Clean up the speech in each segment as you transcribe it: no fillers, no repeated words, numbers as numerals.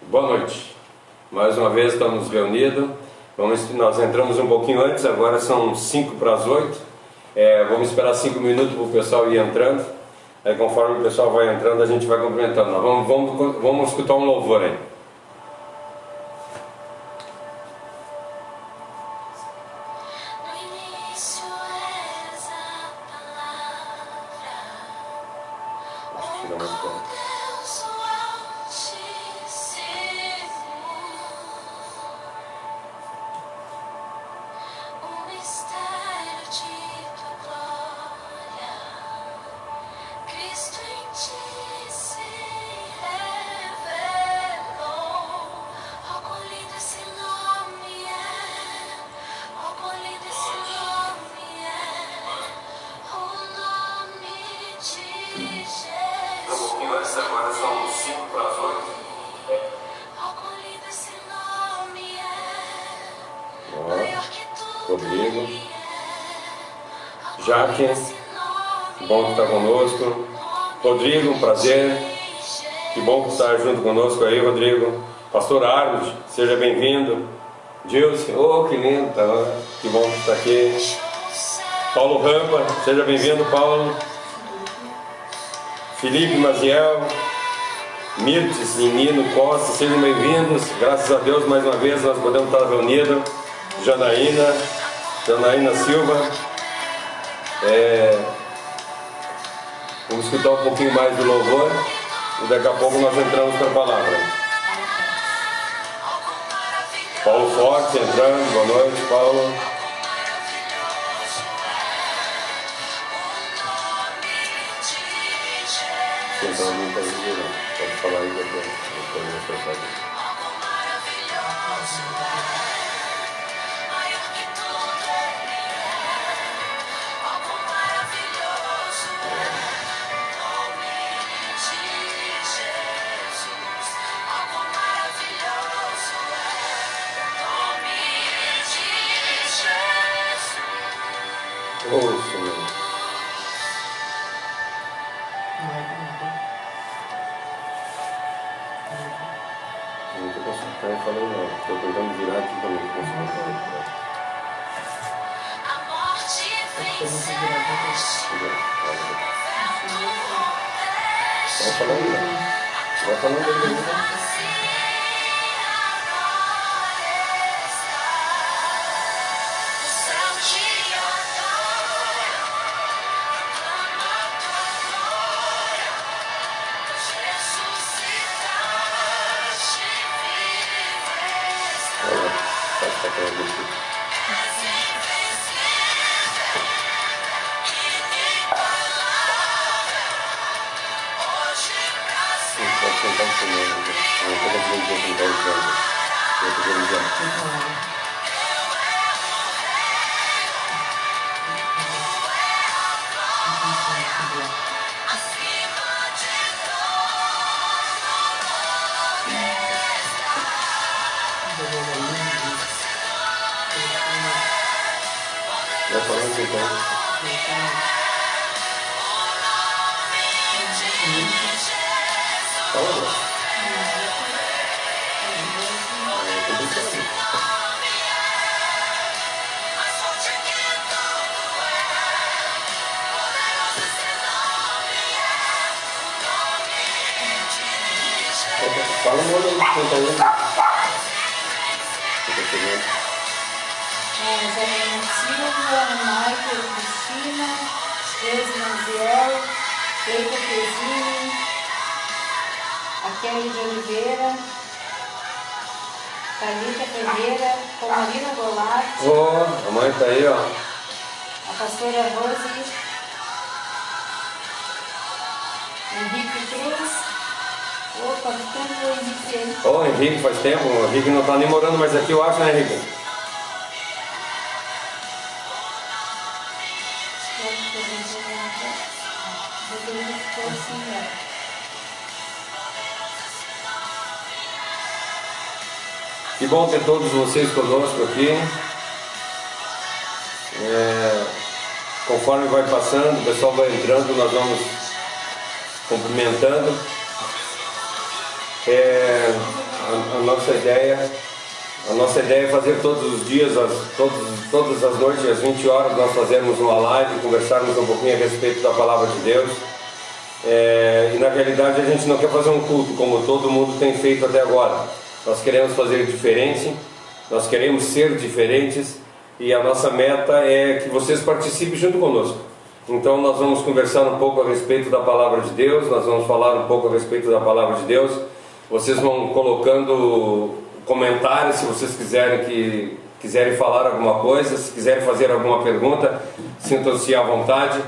Boa noite. Mais uma vez estamos reunidos. Nós entramos um pouquinho antes, agora são 5 para as 8. Vamos esperar 5 minutos para o pessoal ir entrando. Aí conforme o pessoal vai entrando, a gente vai cumprimentando. Vamos escutar um louvor aí. Agora são 5 para as 8. Rodrigo, Jaque, bom que está conosco. Rodrigo, um prazer. Que bom que está junto conosco aí, Rodrigo. Pastor Arnold, seja bem-vindo. Dilce, oh que lindo, que bom que está aqui. Paulo Rampa, seja bem-vindo, Paulo. Felipe Maziel, Mirtes e Nino Costa, sejam bem-vindos. Graças a Deus, mais uma vez, nós podemos estar reunidos. Janaína Silva. Vamos escutar um pouquinho mais do louvor e daqui a pouco nós entramos para a palavra. Paulo Forte entrando, boa noite, Paulo. Então não está virando. Pode falar aí depois eu fazer. Oh, Senhor. Não estou conseguindo falar não. Estou tentando virar aqui para não conseguir falar. Vai falando não. Vai falando aí. Fala o nome aí, quem tá aí. Janaína Silva, Michael, Cristina, Deus Maziel, Eita Pesini, a Kelly de Oliveira, Thalita Ferreira, Comarina Golatti. A mãe tá aí, ó. A pastora Rose, Henrique Cruz. Opa, ficando o Henrique aí. Henrique, faz tempo. O Henrique não tá nem morando mais aqui, eu acho, né, Henrique? Que bom ter todos vocês conosco aqui. Conforme vai passando, o pessoal vai entrando, nós vamos cumprimentando. a nossa ideia é fazer todos os dias, todas as noites, às 20 horas, nós fazermos uma live, conversarmos um pouquinho a respeito da Palavra de Deus. E na realidade a gente não quer fazer um culto como todo mundo tem feito até agora. Nós queremos fazer diferente, nós queremos ser diferentes, e a nossa meta é que vocês participem junto conosco. Então nós vamos conversar um pouco a respeito da Palavra de Deus, nós vamos falar um pouco a respeito da Palavra de Deus. Vocês vão colocando comentários se vocês quiserem falar alguma coisa, se quiserem fazer alguma pergunta, sintam-se à vontade.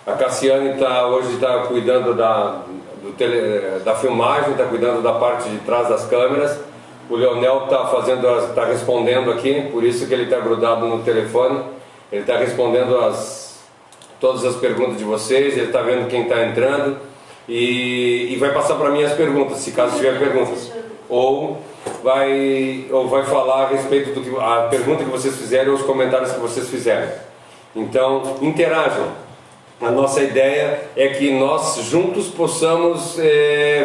A Cassiane hoje está cuidando da filmagem, está cuidando da parte de trás das câmeras. O Leonel está respondendo aqui, por isso que ele está grudado no telefone. Ele está respondendo todas as perguntas de vocês, ele está vendo quem está entrando e vai passar para mim as perguntas, se caso tiver perguntas. Ou vai falar a respeito a pergunta que vocês fizerem ou os comentários que vocês fizerem. Então, interajam. A nossa ideia é que nós juntos possamos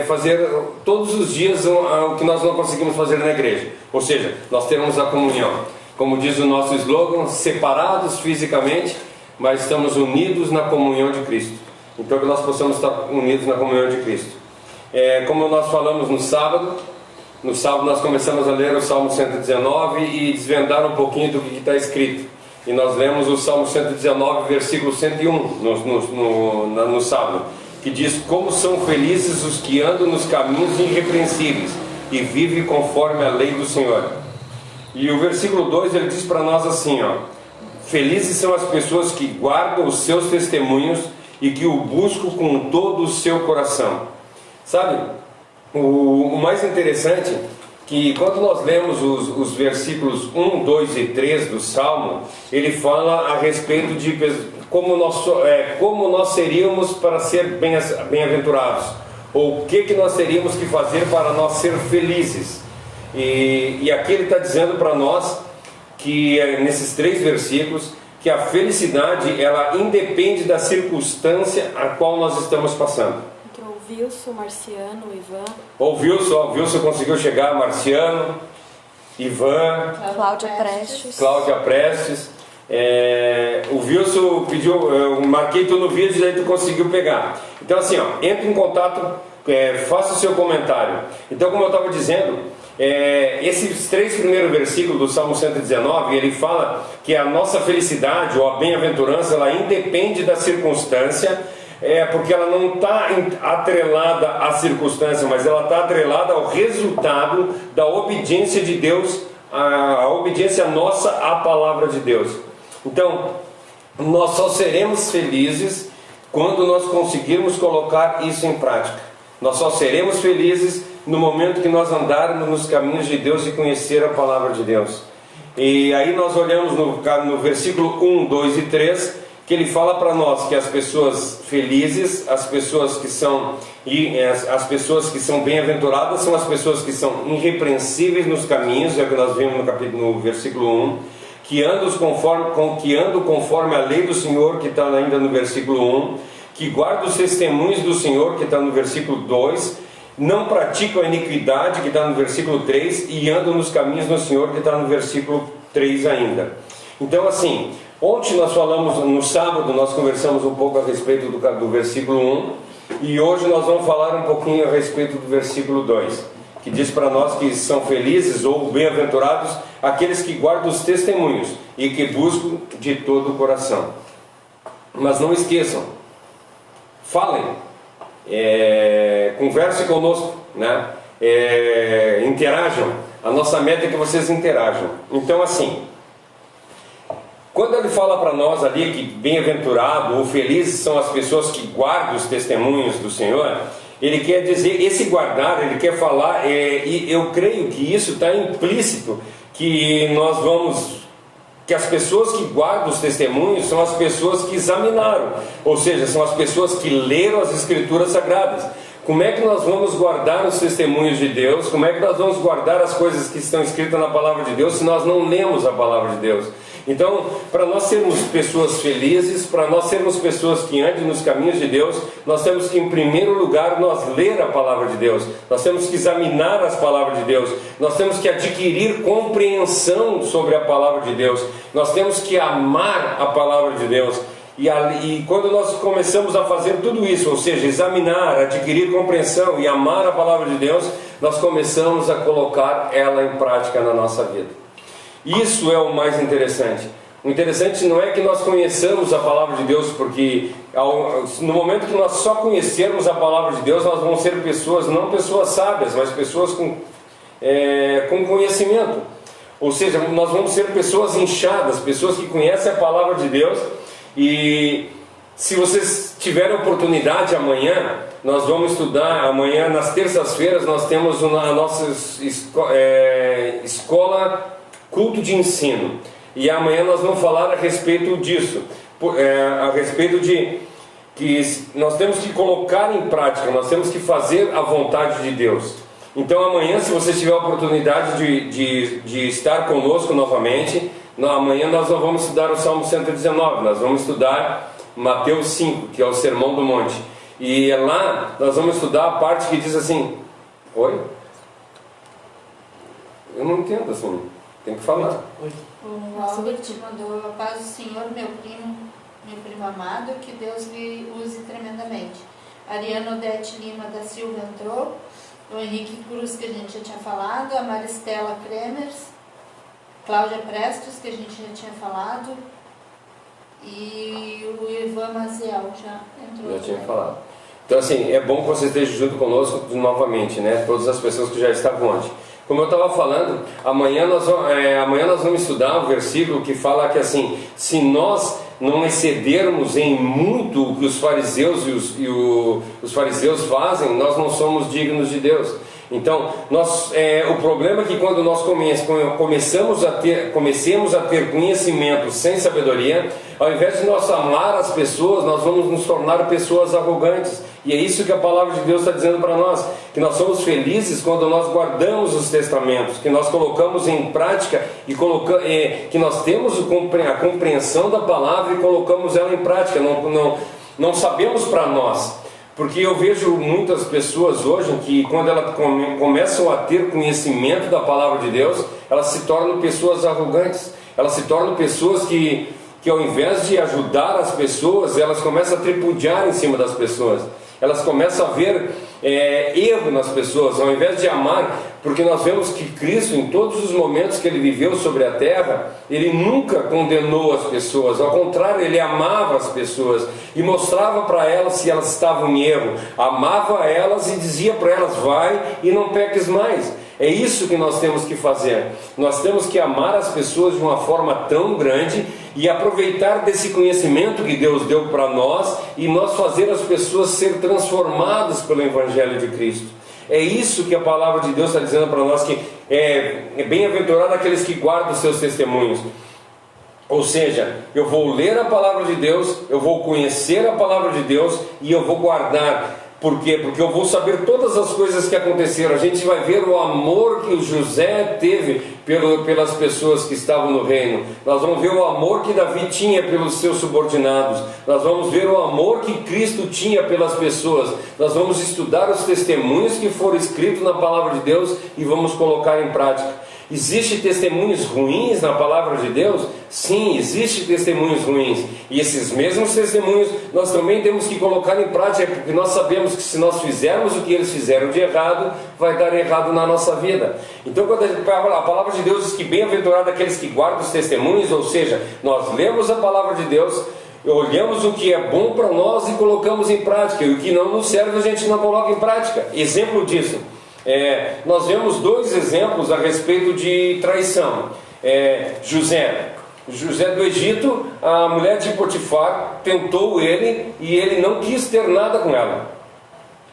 fazer todos os dias o que nós não conseguimos fazer na igreja. Ou seja, nós teremos a comunhão. Como diz o nosso slogan, separados fisicamente, mas estamos unidos na comunhão de Cristo. Então que nós possamos estar unidos na comunhão de Cristo. Como nós falamos no sábado nós começamos a ler o Salmo 119 e desvendar um pouquinho do que está escrito. E nós lemos o Salmo 119, versículo 101 no sábado, que diz: como são felizes os que andam nos caminhos irrepreensíveis e vivem conforme a lei do Senhor. E o versículo 2 ele diz para nós assim, felizes são as pessoas que guardam os seus testemunhos e que o buscam com todo o seu coração. Sabe, o mais interessante que quando nós lemos os versículos 1, 2 e 3 do Salmo, ele fala a respeito de como nós seríamos para ser bem-aventurados, ou o que nós teríamos que fazer para nós ser felizes. E aqui ele está dizendo para nós que nesses 3 versículos que a felicidade ela independe da circunstância a qual nós estamos passando. Wilson, Marciano, Ivan. O Wilson conseguiu chegar, Marciano, Ivan, Cláudia Prestes. O Wilson pediu, eu marquei tu no vídeo e aí tu conseguiu pegar. Então assim, entre em contato, faça o seu comentário. Então, como eu estava dizendo, esses 3 primeiros versículos do Salmo 119, ele fala que a nossa felicidade ou a bem-aventurança, ela independe da circunstância. Porque ela não está atrelada à circunstância, mas ela está atrelada ao resultado da obediência de Deus, a obediência nossa à palavra de Deus. Então, nós só seremos felizes quando nós conseguirmos colocar isso em prática. Nós só seremos felizes no momento que nós andarmos nos caminhos de Deus e conhecer a palavra de Deus. E aí nós olhamos no versículo 1, 2 e 3, que ele fala para nós que as pessoas felizes, as pessoas que são bem-aventuradas, são as pessoas que são irrepreensíveis nos caminhos, é o que nós vimos no versículo 1, que andam conforme a lei do Senhor, que está ainda no versículo 1, que guardam os testemunhos do Senhor, que está no versículo 2, não praticam a iniquidade, que está no versículo 3, e andam nos caminhos do Senhor, que está no versículo 3 ainda. Então assim, ontem nós falamos, no sábado nós conversamos um pouco a respeito do versículo 1, e hoje nós vamos falar um pouquinho a respeito do versículo 2, que diz para nós que são felizes ou bem-aventurados aqueles que guardam os testemunhos e que buscam de todo o coração. Mas não esqueçam, falem, conversem conosco, né? Interajam. A nossa meta é que vocês interajam. Então assim, quando ele fala para nós ali que bem-aventurado ou felizes são as pessoas que guardam os testemunhos do Senhor, ele quer dizer, esse guardar, ele quer falar, e eu creio que isso está implícito, que as pessoas que guardam os testemunhos são as pessoas que examinaram, ou seja, são as pessoas que leram as Escrituras Sagradas. Como é que nós vamos guardar os testemunhos de Deus? Como é que nós vamos guardar as coisas que estão escritas na Palavra de Deus se nós não lemos a Palavra de Deus? Então, para nós sermos pessoas felizes, para nós sermos pessoas que andem nos caminhos de Deus, nós temos que, em primeiro lugar, nós ler a palavra de Deus, nós temos que examinar as palavras de Deus, nós temos que adquirir compreensão sobre a palavra de Deus, nós temos que amar a palavra de Deus. E quando nós começamos a fazer tudo isso, ou seja, examinar, adquirir compreensão e amar a palavra de Deus, nós começamos a colocar ela em prática na nossa vida. Isso é o mais interessante. O interessante não é que nós conheçamos a palavra de Deus, porque no momento que nós só conhecermos a palavra de Deus, nós vamos ser pessoas, não pessoas sábias, mas pessoas com conhecimento. Ou seja, nós vamos ser pessoas inchadas, pessoas que conhecem a palavra de Deus. E se vocês tiverem oportunidade amanhã, nós vamos estudar. Amanhã, nas terças-feiras, nós temos a nossa escola culto de ensino. E amanhã nós vamos falar a respeito disso, a respeito de que nós temos que colocar em prática, nós temos que fazer a vontade de Deus. Então amanhã, se você tiver a oportunidade de estar conosco novamente, amanhã nós não vamos estudar o Salmo 119, nós vamos estudar Mateus 5, que é o Sermão do Monte. E lá nós vamos estudar a parte que diz assim... Oi? Eu não entendo assim, tem que falar. O Albert mandou: a paz do Senhor, meu primo amado, que Deus lhe use tremendamente. Ariana Odete Lima da Silva entrou, o Henrique Cruz, que a gente já tinha falado, a Maristela Kremers, Cláudia Prestos, que a gente já tinha falado, e o Ivan Maziel já entrou. Já tinha falado. Então assim, é bom que você esteja junto conosco novamente, né? Todas as pessoas que já estavam ontem. Como eu estava falando, amanhã nós vamos estudar um versículo que fala que assim, se nós não excedermos em muito o que os fariseus os fariseus fazem, nós não somos dignos de Deus. Então, o problema é que quando nós comecemos a ter conhecimento sem sabedoria, ao invés de nós amar as pessoas, nós vamos nos tornar pessoas arrogantes. E é isso que a palavra de Deus está dizendo para nós, que nós somos felizes quando nós guardamos os testamentos, que nós colocamos em prática e que nós temos a compreensão da palavra e colocamos ela em prática. Não sabemos para nós. Porque eu vejo muitas pessoas hoje que quando elas começam a ter conhecimento da palavra de Deus, elas se tornam pessoas arrogantes, elas se tornam pessoas que ao invés de ajudar as pessoas, elas começam a tripudiar em cima das pessoas, elas começam a ver erro nas pessoas, ao invés de amar, porque nós vemos que Cristo, em todos os momentos que Ele viveu sobre a terra, Ele nunca condenou as pessoas, ao contrário, Ele amava as pessoas e mostrava para elas se elas estavam em erro, amava elas e dizia para elas: vai e não peques mais. É isso que nós temos que fazer. Nós temos que amar as pessoas de uma forma tão grande e aproveitar desse conhecimento que Deus deu para nós e nós fazer as pessoas ser transformadas pelo Evangelho de Cristo. É isso que a palavra de Deus está dizendo para nós, que é bem-aventurado aqueles que guardam os seus testemunhos. Ou seja, eu vou ler a palavra de Deus, eu vou conhecer a palavra de Deus e eu vou guardar. Por quê? Porque eu vou saber todas as coisas que aconteceram. A gente vai ver o amor que o José teve pelas pessoas que estavam no reino. Nós vamos ver o amor que Davi tinha pelos seus subordinados. Nós vamos ver o amor que Cristo tinha pelas pessoas. Nós vamos estudar os testemunhos que foram escritos na palavra de Deus e vamos colocar em prática. Existem testemunhos ruins na palavra de Deus? Sim, existem testemunhos ruins. E esses mesmos testemunhos nós também temos que colocar em prática, porque nós sabemos que se nós fizermos o que eles fizeram de errado, vai dar errado na nossa vida. Então, quando a palavra de Deus diz que bem-aventurado aqueles que guardam os testemunhos, ou seja, nós lemos a palavra de Deus, olhamos o que é bom para nós e colocamos em prática, e o que não nos serve a gente não coloca em prática. Exemplo disso, nós vemos dois exemplos a respeito de traição. José do Egito, a mulher de Potifar tentou ele e ele não quis ter nada com ela.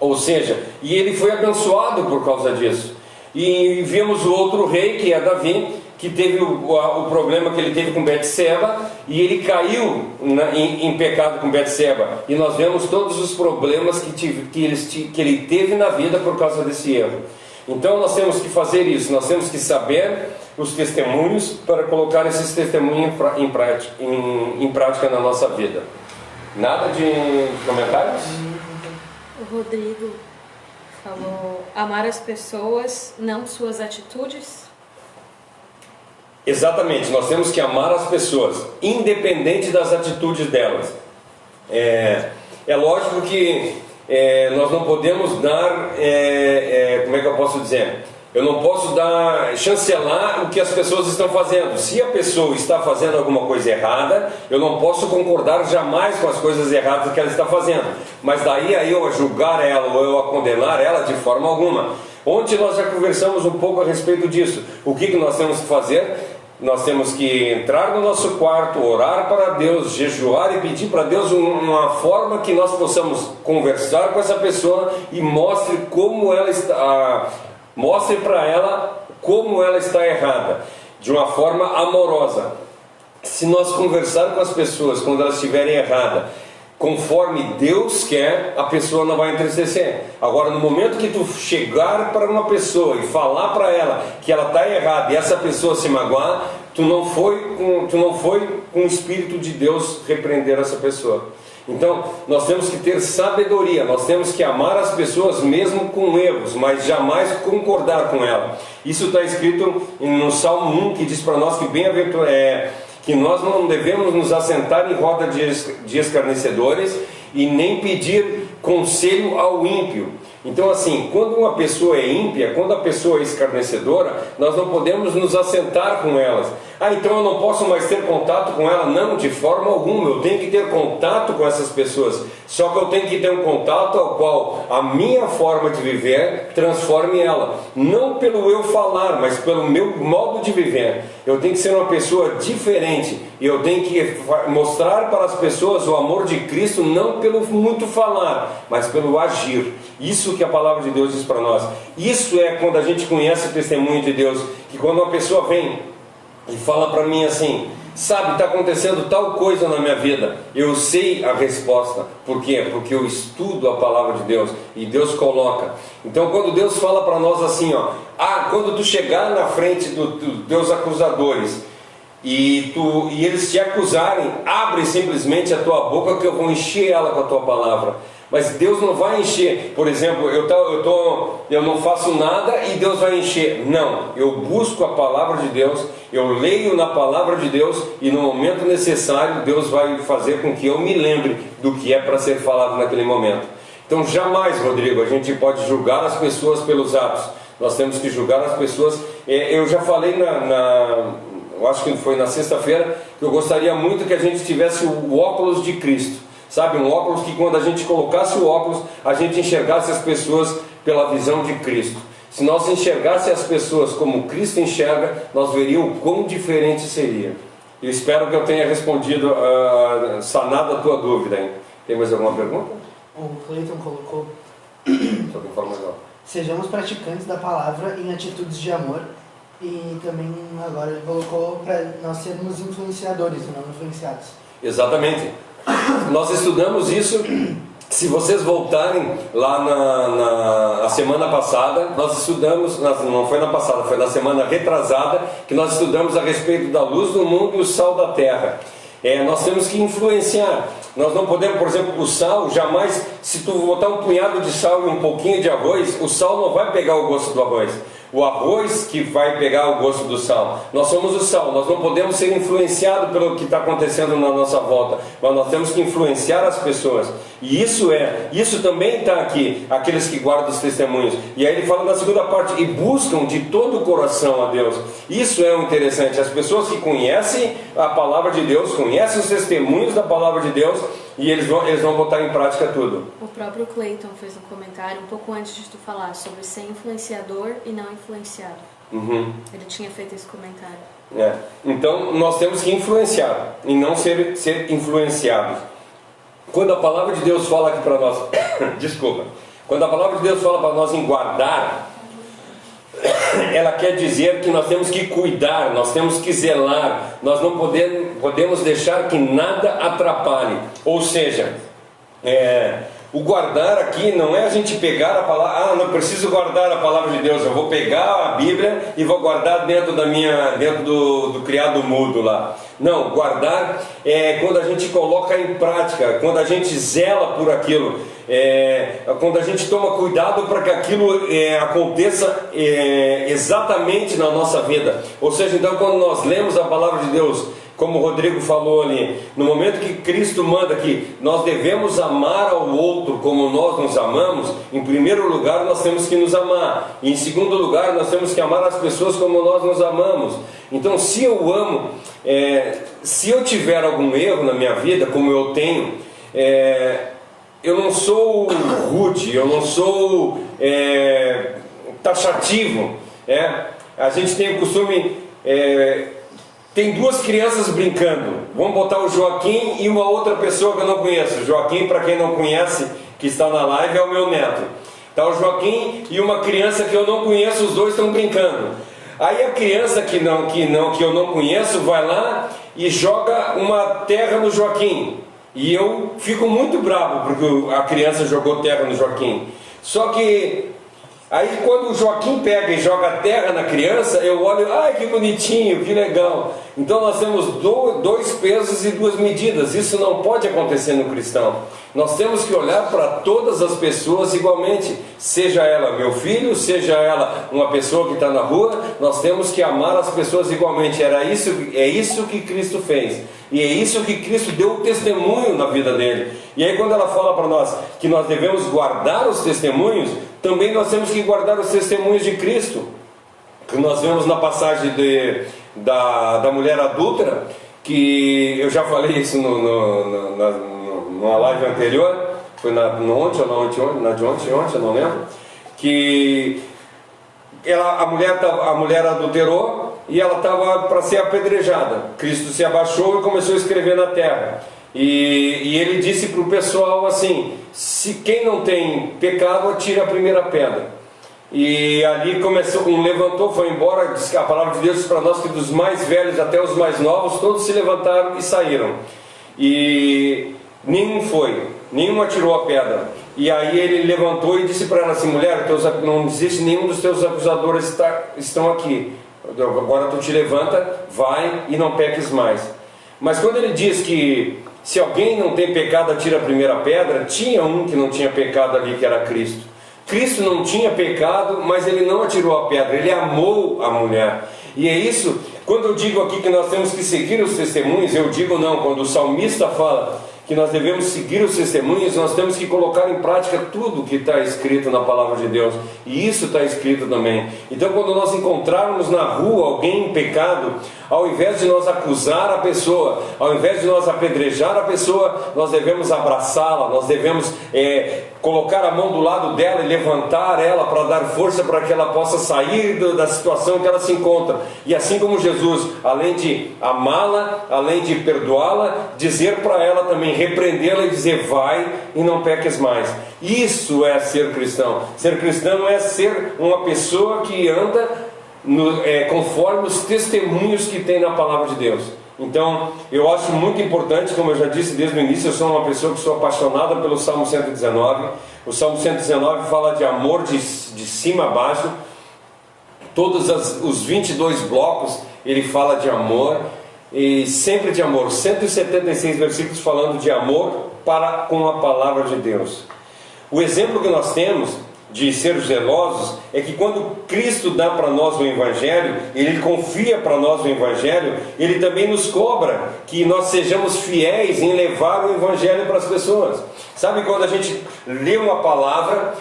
Ou seja, e ele foi abençoado por causa disso. E vimos o outro rei, que é Davi, que teve o problema que ele teve com Betseba, e ele caiu em pecado com Betseba. E nós vemos todos os problemas que ele teve na vida por causa desse erro. Então nós temos que fazer isso, nós temos que saber os testemunhos para colocar esses testemunhos em prática na nossa vida. Nada de comentários? O Rodrigo falou: amar as pessoas, não suas atitudes. Exatamente, nós temos que amar as pessoas, independente das atitudes delas. É lógico que nós não podemos dar, como é que eu posso dizer? Eu não posso chancelar o que as pessoas estão fazendo. Se a pessoa está fazendo alguma coisa errada, eu não posso concordar jamais com as coisas erradas que ela está fazendo. Mas daí a eu a julgar ela ou eu a condenar ela de forma alguma. Ontem nós já conversamos um pouco a respeito disso. O que nós temos que fazer? Nós temos que entrar no nosso quarto, orar para Deus, jejuar e pedir para Deus uma forma que nós possamos conversar com essa pessoa e mostre como ela está... Mostre para ela como ela está errada, de uma forma amorosa. Se nós conversar com as pessoas quando elas estiverem erradas, conforme Deus quer, a pessoa não vai entristecer. Agora, no momento que tu chegar para uma pessoa e falar para ela que ela está errada e essa pessoa se magoar, tu não foi com o Espírito de Deus repreender essa pessoa. Então, nós temos que ter sabedoria, nós temos que amar as pessoas mesmo com erros, mas jamais concordar com ela. Isso está escrito no Salmo 1, que diz para nós que nós não devemos nos assentar em roda de escarnecedores e nem pedir conselho ao ímpio. Então, assim, quando uma pessoa é ímpia, quando a pessoa é escarnecedora, nós não podemos nos assentar com elas. Então eu não posso mais ter contato com ela? Não, de forma alguma. Eu tenho que ter contato com essas pessoas. Só que eu tenho que ter um contato ao qual a minha forma de viver transforme ela. Não pelo eu falar, mas pelo meu modo de viver. Eu tenho que ser uma pessoa diferente. E eu tenho que mostrar para as pessoas o amor de Cristo, não pelo muito falar, mas pelo agir. Isso que a palavra de Deus diz para nós. Isso é quando a gente conhece o testemunho de Deus. Que quando uma pessoa vem e fala para mim assim: sabe, está acontecendo tal coisa na minha vida, eu sei a resposta. Por quê? Porque eu estudo a palavra de Deus e Deus coloca. Então quando Deus fala para nós assim, quando tu chegar na frente dos teus acusadores e eles te acusarem, abre simplesmente a tua boca que eu vou encher ela com a tua palavra. Mas Deus não vai encher. Por exemplo, eu não faço nada e Deus vai encher. Não, eu busco a palavra de Deus, eu leio na palavra de Deus e no momento necessário Deus vai fazer com que eu me lembre do que é para ser falado naquele momento. Então jamais, Rodrigo, a gente pode julgar as pessoas pelos atos. Nós temos que julgar as pessoas. Eu já falei eu acho que foi na sexta-feira, que eu gostaria muito que a gente tivesse o óculos de Cristo. Sabe, um óculos que quando a gente colocasse o óculos, a gente enxergasse as pessoas pela visão de Cristo. Se nós enxergasse as pessoas como Cristo enxerga, nós veríamos o quão diferente seria. Eu espero que eu tenha respondido, sanado a tua dúvida, hein? Tem mais alguma pergunta? O Cleiton colocou: Sobre informação. sejamos praticantes da palavra em atitudes de amor. E também agora ele colocou para nós sermos influenciadores e não influenciados. Exatamente. Nós estudamos isso. Se vocês voltarem lá na semana passada, nós estudamos, não foi na passada, foi na semana retrasada, que nós estudamos a respeito da luz do mundo e o sal da terra. Nós temos que influenciar. Nós não podemos, por exemplo, o sal, jamais, se tu botar um punhado de sal e um pouquinho de arroz, o sal não vai pegar o gosto do arroz. O arroz que vai pegar o gosto do sal. Nós somos o sal, nós não podemos ser influenciados pelo que está acontecendo na nossa volta, mas nós temos que influenciar as pessoas. E isso também está aqui, aqueles que guardam os testemunhos. E aí ele fala na segunda parte: e buscam de todo o coração a Deus. Isso é o interessante, as pessoas que conhecem a palavra de Deus, conhecem os testemunhos da palavra de Deus, e eles vão botar em prática tudo. O próprio Cleiton fez um comentário um pouco antes de tu falar sobre ser influenciador e não influenciado. Ele tinha feito esse comentário. Então nós temos que influenciar e não ser influenciados. Quando a palavra de Deus fala aqui para nós desculpa, quando a palavra de Deus fala para nós em guardar, ela quer dizer que nós temos que cuidar, nós temos que zelar, nós não podemos deixar que nada atrapalhe. Ou seja, O guardar aqui não é a gente pegar a palavra, não preciso guardar a palavra de Deus, eu vou pegar a Bíblia e vou guardar dentro do criado mudo lá. Não, guardar é quando a gente coloca em prática, quando a gente zela por aquilo, quando a gente toma cuidado para que aquilo aconteça exatamente na nossa vida. Ou seja, então quando nós lemos a palavra de Deus, como o Rodrigo falou ali, no momento que Cristo manda que nós devemos amar ao outro como nós nos amamos, em primeiro lugar nós temos que nos amar, e em segundo lugar nós temos que amar as pessoas como nós nos amamos. Então, se eu amo, se eu tiver algum erro na minha vida, como eu tenho, eu não sou rude, eu não sou taxativo. A gente tem o costume... Tem duas crianças brincando. Vamos botar o Joaquim e uma outra pessoa que eu não conheço. Joaquim, para quem não conhece, que está na live, é o meu neto. Está o Joaquim e uma criança que eu não conheço, os dois estão brincando. Aí a criança que eu não conheço vai lá e joga uma terra no Joaquim. E eu fico muito bravo porque a criança jogou terra no Joaquim. Só que aí quando o Joaquim pega e joga terra na criança, eu olho, ai que bonitinho, que legal. Então nós temos dois pesos e duas medidas. Isso não pode acontecer no cristão. Nós temos que olhar para todas as pessoas igualmente. Seja ela meu filho, seja ela uma pessoa que está na rua, nós temos que amar as pessoas igualmente. É isso que Cristo fez. E é isso que Cristo deu o testemunho na vida dele. E aí quando ela fala para nós que nós devemos guardar os testemunhos, também nós temos que guardar os testemunhos de Cristo. Que nós vemos na passagem da mulher adúltera, que eu já falei isso numa live anterior, foi ontem, eu não lembro, que a mulher adulterou e ela estava para ser apedrejada. Cristo se abaixou e começou a escrever na terra. E ele disse para o pessoal assim: se quem não tem pecado, atire a primeira pedra. E ali começou, levantou, foi embora. Diz que a palavra de Deus diz para nós que dos mais velhos até os mais novos, todos se levantaram e saíram. E nenhum atirou a pedra. E aí ele levantou e disse para ela assim: mulher, não existe nenhum dos teus acusadores estão aqui. Agora tu te levanta, vai e não peques mais. Mas quando ele diz que se alguém não tem pecado, atira a primeira pedra, tinha um que não tinha pecado ali, que era Cristo. Cristo não tinha pecado, mas ele não atirou a pedra, ele amou a mulher. E é isso, quando eu digo aqui que nós temos que seguir os testemunhos, eu digo não, quando o salmista fala que nós devemos seguir os testemunhos, nós temos que colocar em prática tudo que está escrito na palavra de Deus. E isso está escrito também. Então quando nós encontrarmos na rua alguém em pecado, ao invés de nós acusar a pessoa, ao invés de nós apedrejar a pessoa, nós devemos abraçá-la, nós devemos colocar a mão do lado dela e levantar ela para dar força para que ela possa sair da situação que ela se encontra. E assim como Jesus, além de amá-la, além de perdoá-la, dizer para ela também, repreendê-la e dizer: vai e não peques mais. Isso é ser cristão. Ser cristão é ser uma pessoa que anda conforme os testemunhos que tem na palavra de Deus. Então eu acho muito importante, como eu já disse desde o início, eu sou uma pessoa que sou apaixonada pelo Salmo 119. O Salmo 119 fala de amor de cima a baixo. Todos os 22 blocos ele fala de amor, e sempre de amor. 176 versículos falando de amor com a palavra de Deus. O exemplo que nós temos de ser zelosos é que quando Cristo dá para nós o Evangelho, Ele confia para nós o Evangelho, Ele também nos cobra que nós sejamos fiéis em levar o Evangelho para as pessoas. Sabe quando a gente lê uma palavra,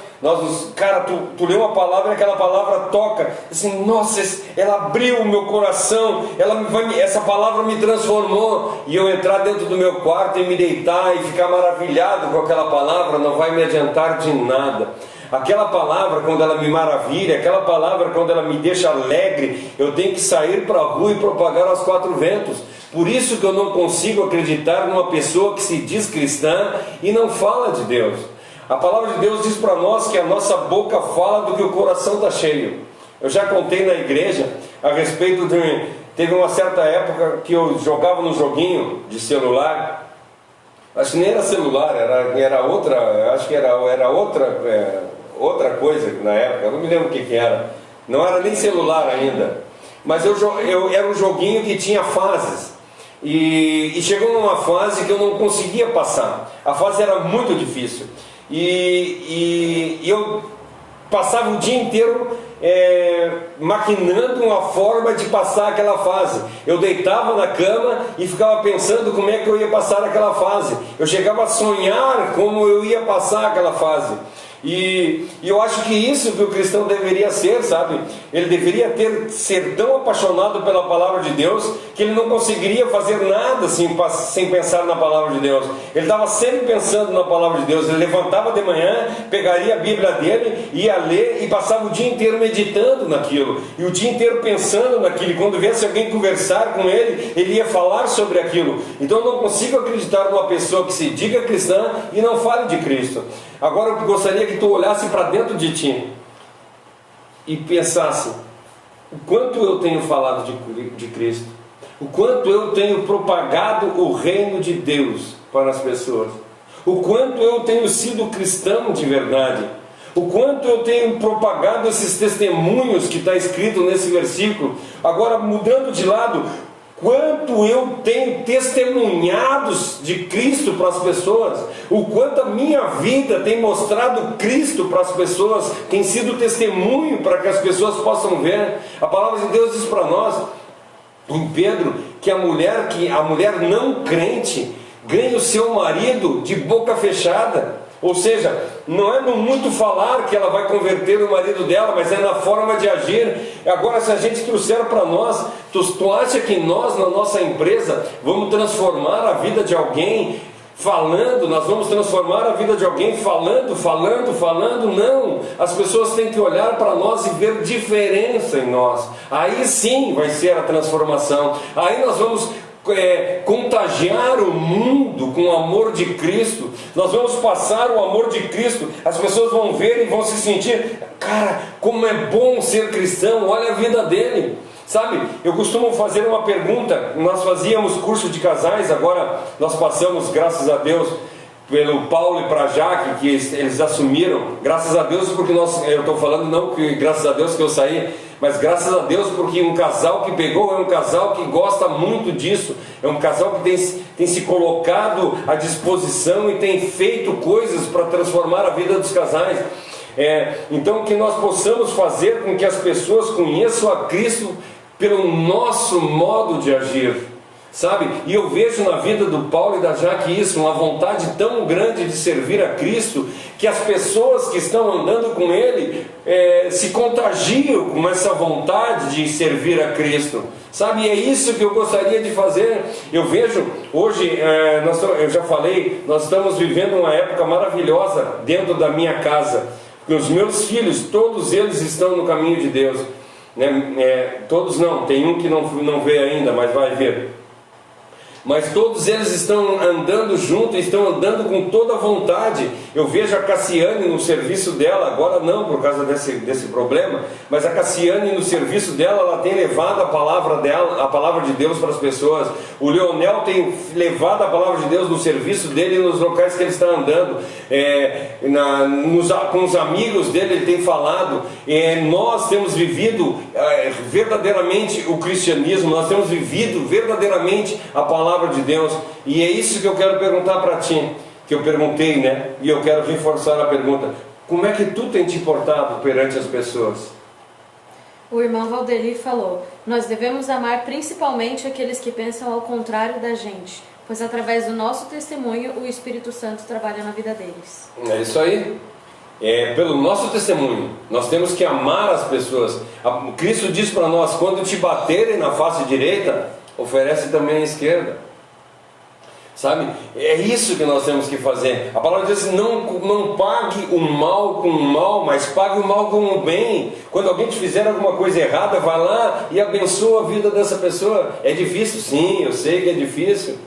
tu lê uma palavra e aquela palavra toca assim, nossa, ela abriu o meu coração, essa palavra me transformou, e eu entrar dentro do meu quarto e me deitar e ficar maravilhado com aquela palavra, não vai me adiantar de nada. Aquela palavra, quando ela me maravilha, aquela palavra, quando ela me deixa alegre, eu tenho que sair para a rua e propagar aos quatro ventos. Por isso que eu não consigo acreditar numa pessoa que se diz cristã e não fala de Deus. A palavra de Deus diz para nós que a nossa boca fala do que o coração está cheio. Eu já contei na igreja a respeito Teve uma certa época que eu jogava no joguinho de celular, acho que nem era celular, era outra, acho que era outra coisa na época, eu não me lembro o que era. Não era nem celular ainda, mas era um joguinho que tinha fases. E chegou numa fase que eu não conseguia passar. A fase era muito difícil. E eu passava o dia inteiro maquinando uma forma de passar aquela fase. Eu deitava na cama e ficava pensando como é que eu ia passar aquela fase. Eu chegava a sonhar como eu ia passar aquela fase. E eu acho que isso que o cristão deveria ser, sabe? Ele deveria ser tão apaixonado pela palavra de Deus que ele não conseguiria fazer nada sem pensar na palavra de Deus. Ele estava sempre pensando na palavra de Deus. Ele levantava de manhã, pegaria a Bíblia dele, ia ler e passava o dia inteiro meditando naquilo, e o dia inteiro pensando naquilo. E quando viesse alguém conversar com ele, ele ia falar sobre aquilo. Então eu não consigo acreditar numa pessoa que se diga cristã e não fale de Cristo. Agora eu gostaria que tu olhasse para dentro de ti e pensasse o quanto eu tenho falado de Cristo, o quanto eu tenho propagado o reino de Deus para as pessoas, o quanto eu tenho sido cristão de verdade, o quanto eu tenho propagado esses testemunhos que está escrito nesse versículo. Agora, mudando de lado, quanto eu tenho testemunhados de Cristo para as pessoas, o quanto a minha vida tem mostrado Cristo para as pessoas, tem sido testemunho para que as pessoas possam ver. A palavra de Deus diz para nós, em Pedro, que a mulher não crente ganha o seu marido de boca fechada. Ou seja, não é no muito falar que ela vai converter o marido dela, mas é na forma de agir. Agora, se a gente trouxer para nós, tu acha que nós, na nossa empresa, vamos transformar a vida de alguém falando? Nós vamos transformar a vida de alguém falando? Não. As pessoas têm que olhar para nós e ver diferença em nós. Aí sim vai ser a transformação. Aí nós vamos contagiar o mundo com o amor de Cristo. Nós vamos passar o amor de Cristo. As pessoas vão ver e vão se sentir, cara, como é bom ser cristão, olha a vida dele. Sabe, eu costumo fazer uma pergunta. Nós fazíamos curso de casais, agora nós passamos, graças a Deus, pelo Paulo e para a Jaque, que eles assumiram. Graças a Deus, porque eu estou falando não que graças a Deus que eu saí, mas graças a Deus porque um casal que pegou é um casal que gosta muito disso. É um casal que tem se colocado à disposição e tem feito coisas para transformar a vida dos casais. Então que nós possamos fazer com que as pessoas conheçam a Cristo pelo nosso modo de agir, sabe? E eu vejo na vida do Paulo e da Jaque isso, uma vontade tão grande de servir a Cristo, que as pessoas que estão andando com ele se contagiam com essa vontade de servir a Cristo, sabe? E é isso que eu gostaria de fazer. Eu vejo hoje, eu já falei, nós estamos vivendo uma época maravilhosa dentro da minha casa. Os meus filhos, todos eles estão no caminho de Deus, né? Todos não, tem um que não vê ainda, mas vai ver. Mas todos eles estão andando juntos, estão andando com toda a vontade. Eu vejo a Cassiane no serviço dela, agora não por causa desse problema, mas a Cassiane no serviço dela, ela tem levado a palavra dela, a palavra de Deus para as pessoas. O Leonel tem levado a palavra de Deus no serviço dele e nos locais que ele está andando. Com os amigos dele ele tem falado. Nós temos vivido verdadeiramente o cristianismo, nós temos vivido verdadeiramente a palavra de Deus. E é isso que eu quero perguntar para ti, que eu perguntei, né? E eu quero reforçar a pergunta: como é que tu tem te portado perante as pessoas? O irmão Valdeli falou: nós devemos amar principalmente aqueles que pensam ao contrário da gente, pois através do nosso testemunho o Espírito Santo trabalha na vida deles. É isso aí. Pelo nosso testemunho nós temos que amar as pessoas. Cristo diz para nós: quando te baterem na face direita, oferece também a esquerda. Sabe? É isso que nós temos que fazer. A palavra diz: não pague o mal com o mal, mas pague o mal com o bem. Quando alguém te fizer alguma coisa errada, vai lá e abençoa a vida dessa pessoa. É difícil? Sim, eu sei que é difícil,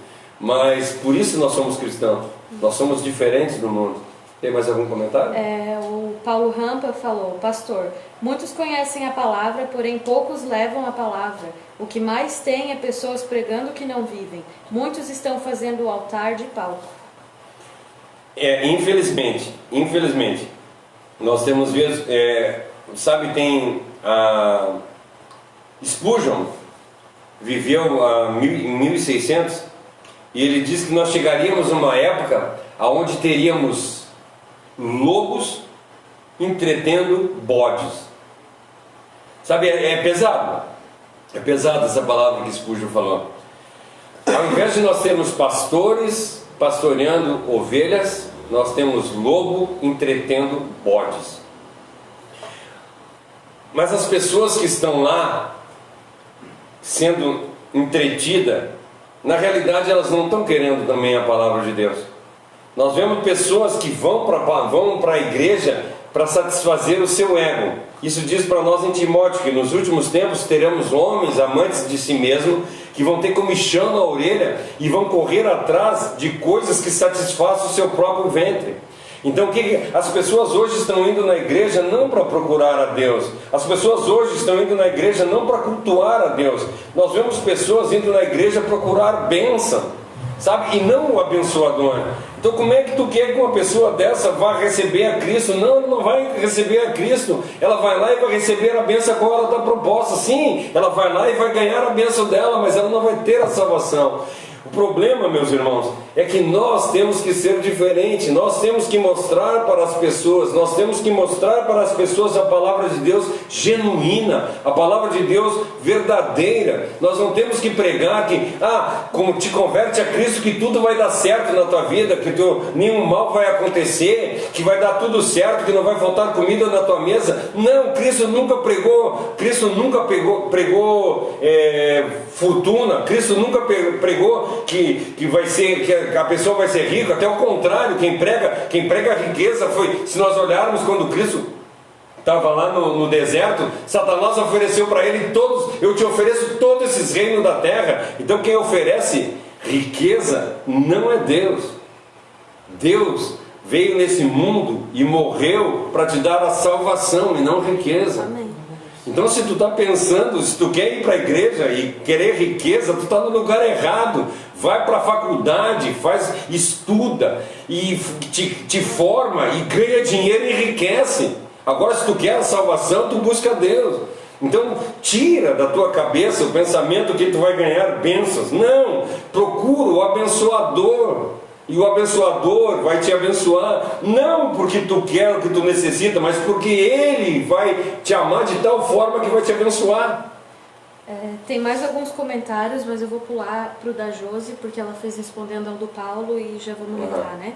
mas por isso nós somos cristãos. Nós somos diferentes do mundo. Tem mais algum comentário? O Paulo Rampa falou: pastor, muitos conhecem a palavra, porém poucos levam a palavra. O que mais tem é pessoas pregando que não vivem. Muitos estão fazendo o altar de palco. infelizmente, nós temos visto, sabe, tem a Spurgeon, viveu em 1600, e ele diz que nós chegaríamos numa época onde teríamos lobos entretendo bodes. Sabe, é pesado essa palavra que Spurgeon falou. Ao invés de nós termos pastores pastoreando ovelhas, nós temos lobo entretendo bodes. Mas as pessoas que estão lá sendo entretidas, na realidade elas não estão querendo também a palavra de Deus. Nós vemos pessoas que vão para a igreja para satisfazer o seu ego. Isso diz para nós em Timóteo que nos últimos tempos teremos homens amantes de si mesmo, que vão ter comichão na orelha e vão correr atrás de coisas que satisfaçam o seu próprio ventre. Então as pessoas hoje estão indo na igreja não para procurar a Deus. As pessoas hoje estão indo na igreja não para cultuar a Deus. Nós vemos pessoas indo na igreja procurar bênção, sabe? E não o abençoador. Então como é que tu quer que uma pessoa dessa vá receber a Cristo? Não, ela não vai receber a Cristo. Ela vai lá e vai receber a bênção qual ela está proposta. Sim, ela vai lá e vai ganhar a bênção dela, mas ela não vai ter a salvação. O problema, meus irmãos, é que nós temos que ser diferentes. Nós temos que mostrar para as pessoas, a palavra de Deus genuína, a palavra de Deus verdadeira. Nós não temos que pregar que, como te converte a Cristo, que tudo vai dar certo na tua vida, que nenhum mal vai acontecer, que vai dar tudo certo, que não vai faltar comida na tua mesa. Não, Cristo nunca pregou fortuna. Cristo nunca pregou que vai ser, que a pessoa vai ser rica. Até o contrário, quem prega a riqueza foi, se nós olharmos quando Cristo estava lá no deserto, Satanás ofereceu para ele eu te ofereço todos esses reinos da terra. Então quem oferece riqueza não é Deus. Deus veio nesse mundo e morreu para te dar a salvação e não riqueza. Amém. Então se tu está pensando, se tu quer ir para a igreja e querer riqueza, tu está no lugar errado. Vai para a faculdade, estuda e te forma e ganha dinheiro e enriquece. Agora se tu quer a salvação, tu busca Deus. Então tira da tua cabeça o pensamento que tu vai ganhar bênçãos. Não, procura o abençoador. E o abençoador vai te abençoar, não porque tu quer, o que tu necessita, mas porque Ele vai te amar de tal forma que vai te abençoar. Tem mais alguns comentários, mas eu vou pular para o da Josi, porque ela fez respondendo ao do Paulo e já vamos entrar, né?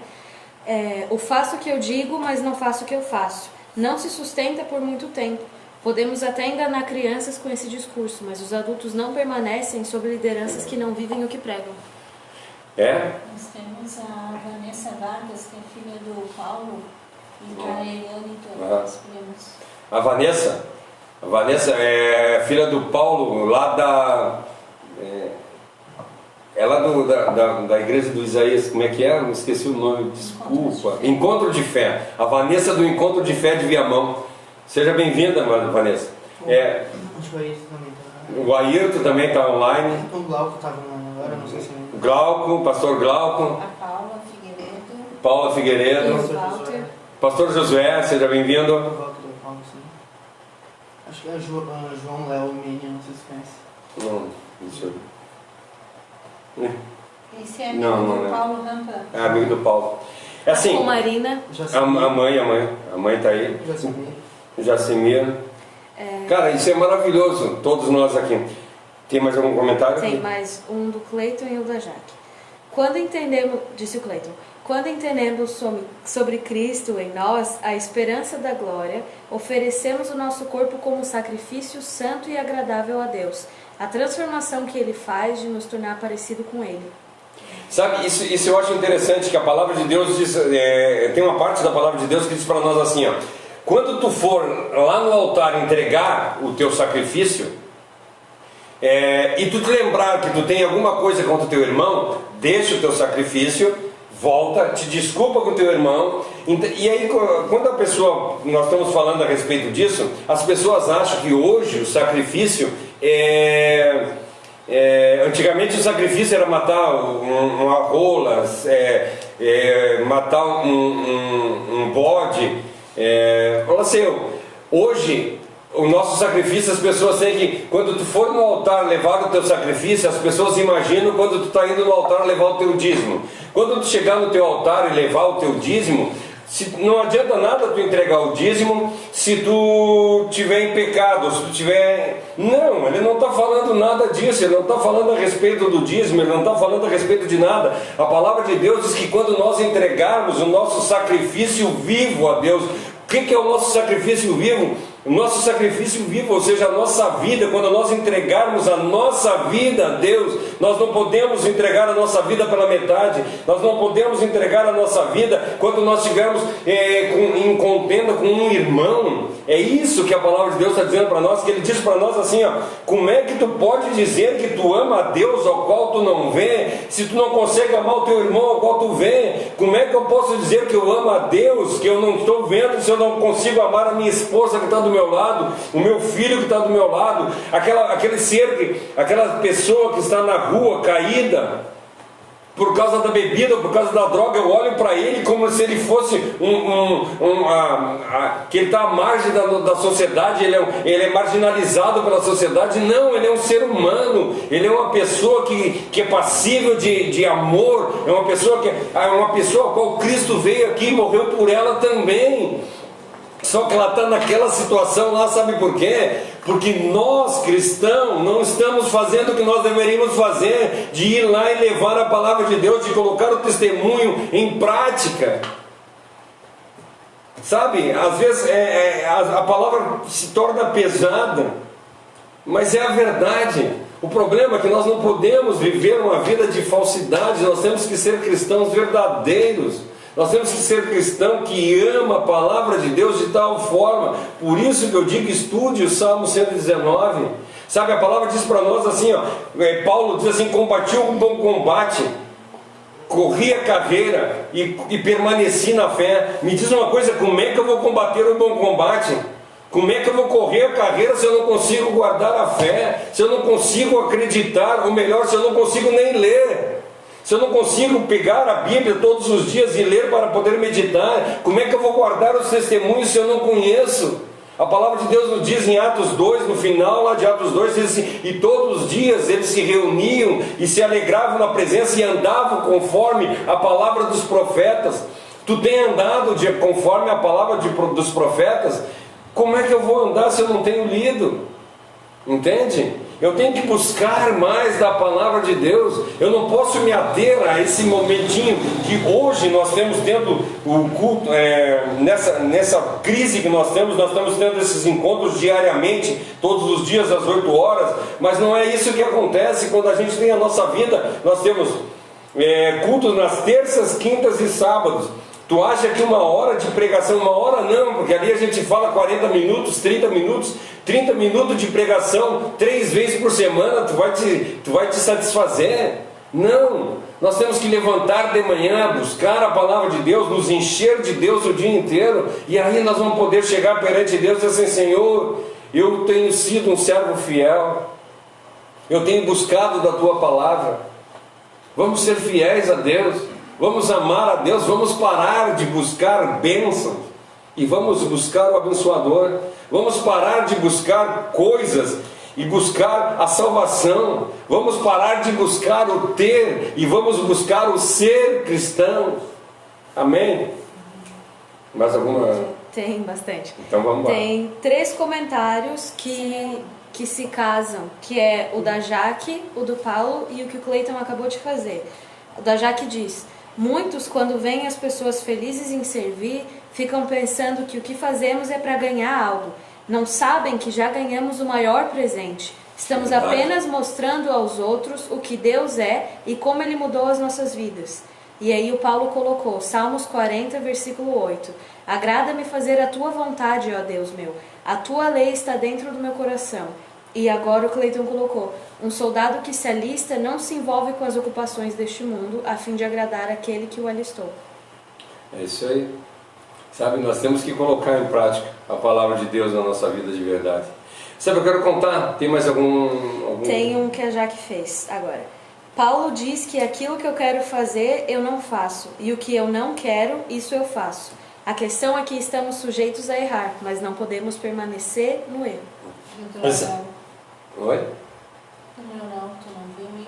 O faço o que eu digo, mas não faço o que eu faço. Não se sustenta por muito tempo. Podemos até enganar crianças com esse discurso, mas os adultos não permanecem sob lideranças que não vivem o que pregam. Nós temos a Vanessa Vargas, que é filha do Paulo, e a Eliane, então nós primos. A Vanessa é filha do Paulo, lá da igreja do Isaías, como é que é? Esqueci o nome, desculpa. Encontro de Fé. A Vanessa do Encontro de Fé de Viamão. Seja bem-vinda, Vanessa. O Ayrton também está online. O Glauco estava agora, não sei se o Glauco, pastor Glauco. A Paula Figueiredo. Pastor Josué, seja bem-vindo. Acho que é João Léo Menia, não sei se conhece. Não, isso. Esse é amigo do Paulo Rampa. É amigo do Paulo. É assim. Com Marina. A mãe está aí. Jacimir. Cara, isso é maravilhoso, todos nós aqui. Tem mais algum comentário? Tem mais um do Cleiton e um da Jaque. Quando entendemos, disse o Cleiton, quando entendemos sobre Cristo em nós, a esperança da glória, oferecemos o nosso corpo como sacrifício santo e agradável a Deus. A transformação que Ele faz de nos tornar parecido com Ele. Sabe, isso eu acho interessante, que a palavra de Deus diz, tem uma parte da palavra de Deus que diz para nós assim, quando tu for lá no altar entregar o teu sacrifício, e tu te lembrar que tu tem alguma coisa contra o teu irmão, deixa o teu sacrifício, volta, te desculpa com o teu irmão. E aí quando nós estamos falando a respeito disso, as pessoas acham que hoje o sacrifício antigamente o sacrifício era matar uma rola, matar um bode. Fala assim, hoje o nosso sacrifício, as pessoas têm que, quando tu for no altar levar o teu sacrifício, as pessoas imaginam quando tu está indo no altar levar o teu dízimo. Quando tu chegar no teu altar e levar o teu dízimo, não adianta nada tu entregar o dízimo se tu tiver em pecado, se tu tiver... Não, ele não está falando nada disso, ele não está falando a respeito do dízimo, ele não está falando a respeito de nada. A palavra de Deus diz que quando nós entregarmos o nosso sacrifício vivo a Deus, o que é o nosso sacrifício vivo? O nosso sacrifício vivo, ou seja, a nossa vida, quando nós entregarmos a nossa vida a Deus, nós não podemos entregar a nossa vida pela metade, nós não podemos entregar a nossa vida quando nós estivermos em contenda com um irmão. É isso que a palavra de Deus está dizendo para nós, que ele diz para nós assim, como é que tu pode dizer que tu ama a Deus ao qual tu não vê, se tu não consegue amar o teu irmão ao qual tu vê? Como é que eu posso dizer que eu amo a Deus, que eu não estou vendo, se eu não consigo amar a minha esposa que está do meu lado, o meu filho que está do meu lado, aquele ser, aquela pessoa que está na rua caída por causa da bebida, por causa da droga? Eu olho para ele como se ele fosse que ele está à margem da sociedade, ele é marginalizado pela sociedade. Não, ele é um ser humano, ele é uma pessoa que é passível de amor, é uma pessoa a qual Cristo veio aqui e morreu por ela também. Só que ela está naquela situação lá, sabe por quê? Porque nós, cristãos, não estamos fazendo o que nós deveríamos fazer, de ir lá e levar a palavra de Deus, de colocar o testemunho em prática. Sabe, às vezes a palavra se torna pesada, mas é a verdade. O problema é que nós não podemos viver uma vida de falsidade, nós temos que ser cristãos verdadeiros. Nós temos que ser cristão que ama a palavra de Deus de tal forma. Por isso que eu digo, estude o Salmo 119. Sabe, a palavra diz para nós assim, Paulo diz assim: combati um bom combate, corri a carreira e permaneci na fé. Me diz uma coisa, como é que eu vou combater o bom combate? Como é que eu vou correr a carreira se eu não consigo guardar a fé? Se eu não consigo acreditar, ou melhor, se eu não consigo nem ler? Se eu não consigo pegar a Bíblia todos os dias e ler para poder meditar, como é que eu vou guardar os testemunhos se eu não conheço? A palavra de Deus nos diz em Atos 2, no final lá de Atos 2, diz assim: e todos os dias eles se reuniam e se alegravam na presença e andavam conforme a palavra dos profetas. Tu tem andado conforme a palavra dos profetas? Como é que eu vou andar se eu não tenho lido? Entende? Eu tenho que buscar mais da palavra de Deus. Eu não posso me ater a esse momentinho que hoje nós temos tendo o culto, nessa crise que nós estamos tendo esses encontros diariamente, todos os dias às 8 horas, mas não é isso que acontece quando a gente tem a nossa vida. Nós temos cultos nas terças, quintas e sábados. Tu acha que uma hora de pregação, uma hora não, porque ali a gente fala 40 minutos, 30 minutos, 30 minutos de pregação 3 vezes por semana, tu vai te satisfazer? Não, nós temos que levantar de manhã, buscar a palavra de Deus, nos encher de Deus o dia inteiro, e aí nós vamos poder chegar perante Deus e dizer assim: Senhor, eu tenho sido um servo fiel, eu tenho buscado da Tua palavra. Vamos ser fiéis a Deus, vamos amar a Deus, vamos parar de buscar bênçãos e vamos buscar o abençoador. Vamos parar de buscar coisas e buscar a salvação. Vamos parar de buscar o ter e vamos buscar o ser cristão. Amém? Mais alguma? Tem bastante. Então vamos lá. Tem 3 comentários que se casam, que é o da Jaque, o do Paulo e o que o Cleiton acabou de fazer. O da Jaque diz: muitos, quando veem as pessoas felizes em servir, ficam pensando que o que fazemos é para ganhar algo. Não sabem que já ganhamos o maior presente. Estamos apenas mostrando aos outros o que Deus é e como Ele mudou as nossas vidas. E aí o Paulo colocou, Salmos 40, versículo 8. Agrada-me fazer a Tua vontade, ó Deus meu. A Tua lei está dentro do meu coração. E agora o Cleiton colocou, um soldado que se alista não se envolve com as ocupações deste mundo, a fim de agradar aquele que o alistou. É isso aí. Sabe, nós temos que colocar em prática a palavra de Deus na nossa vida de verdade. Sabe, eu quero contar, tem mais algum... Tem um que a Jaque fez agora. Paulo diz que aquilo que eu quero fazer, eu não faço. E o que eu não quero, isso eu faço. A questão é que estamos sujeitos a errar, mas não podemos permanecer no erro. Oi? Não, tu não viu aí?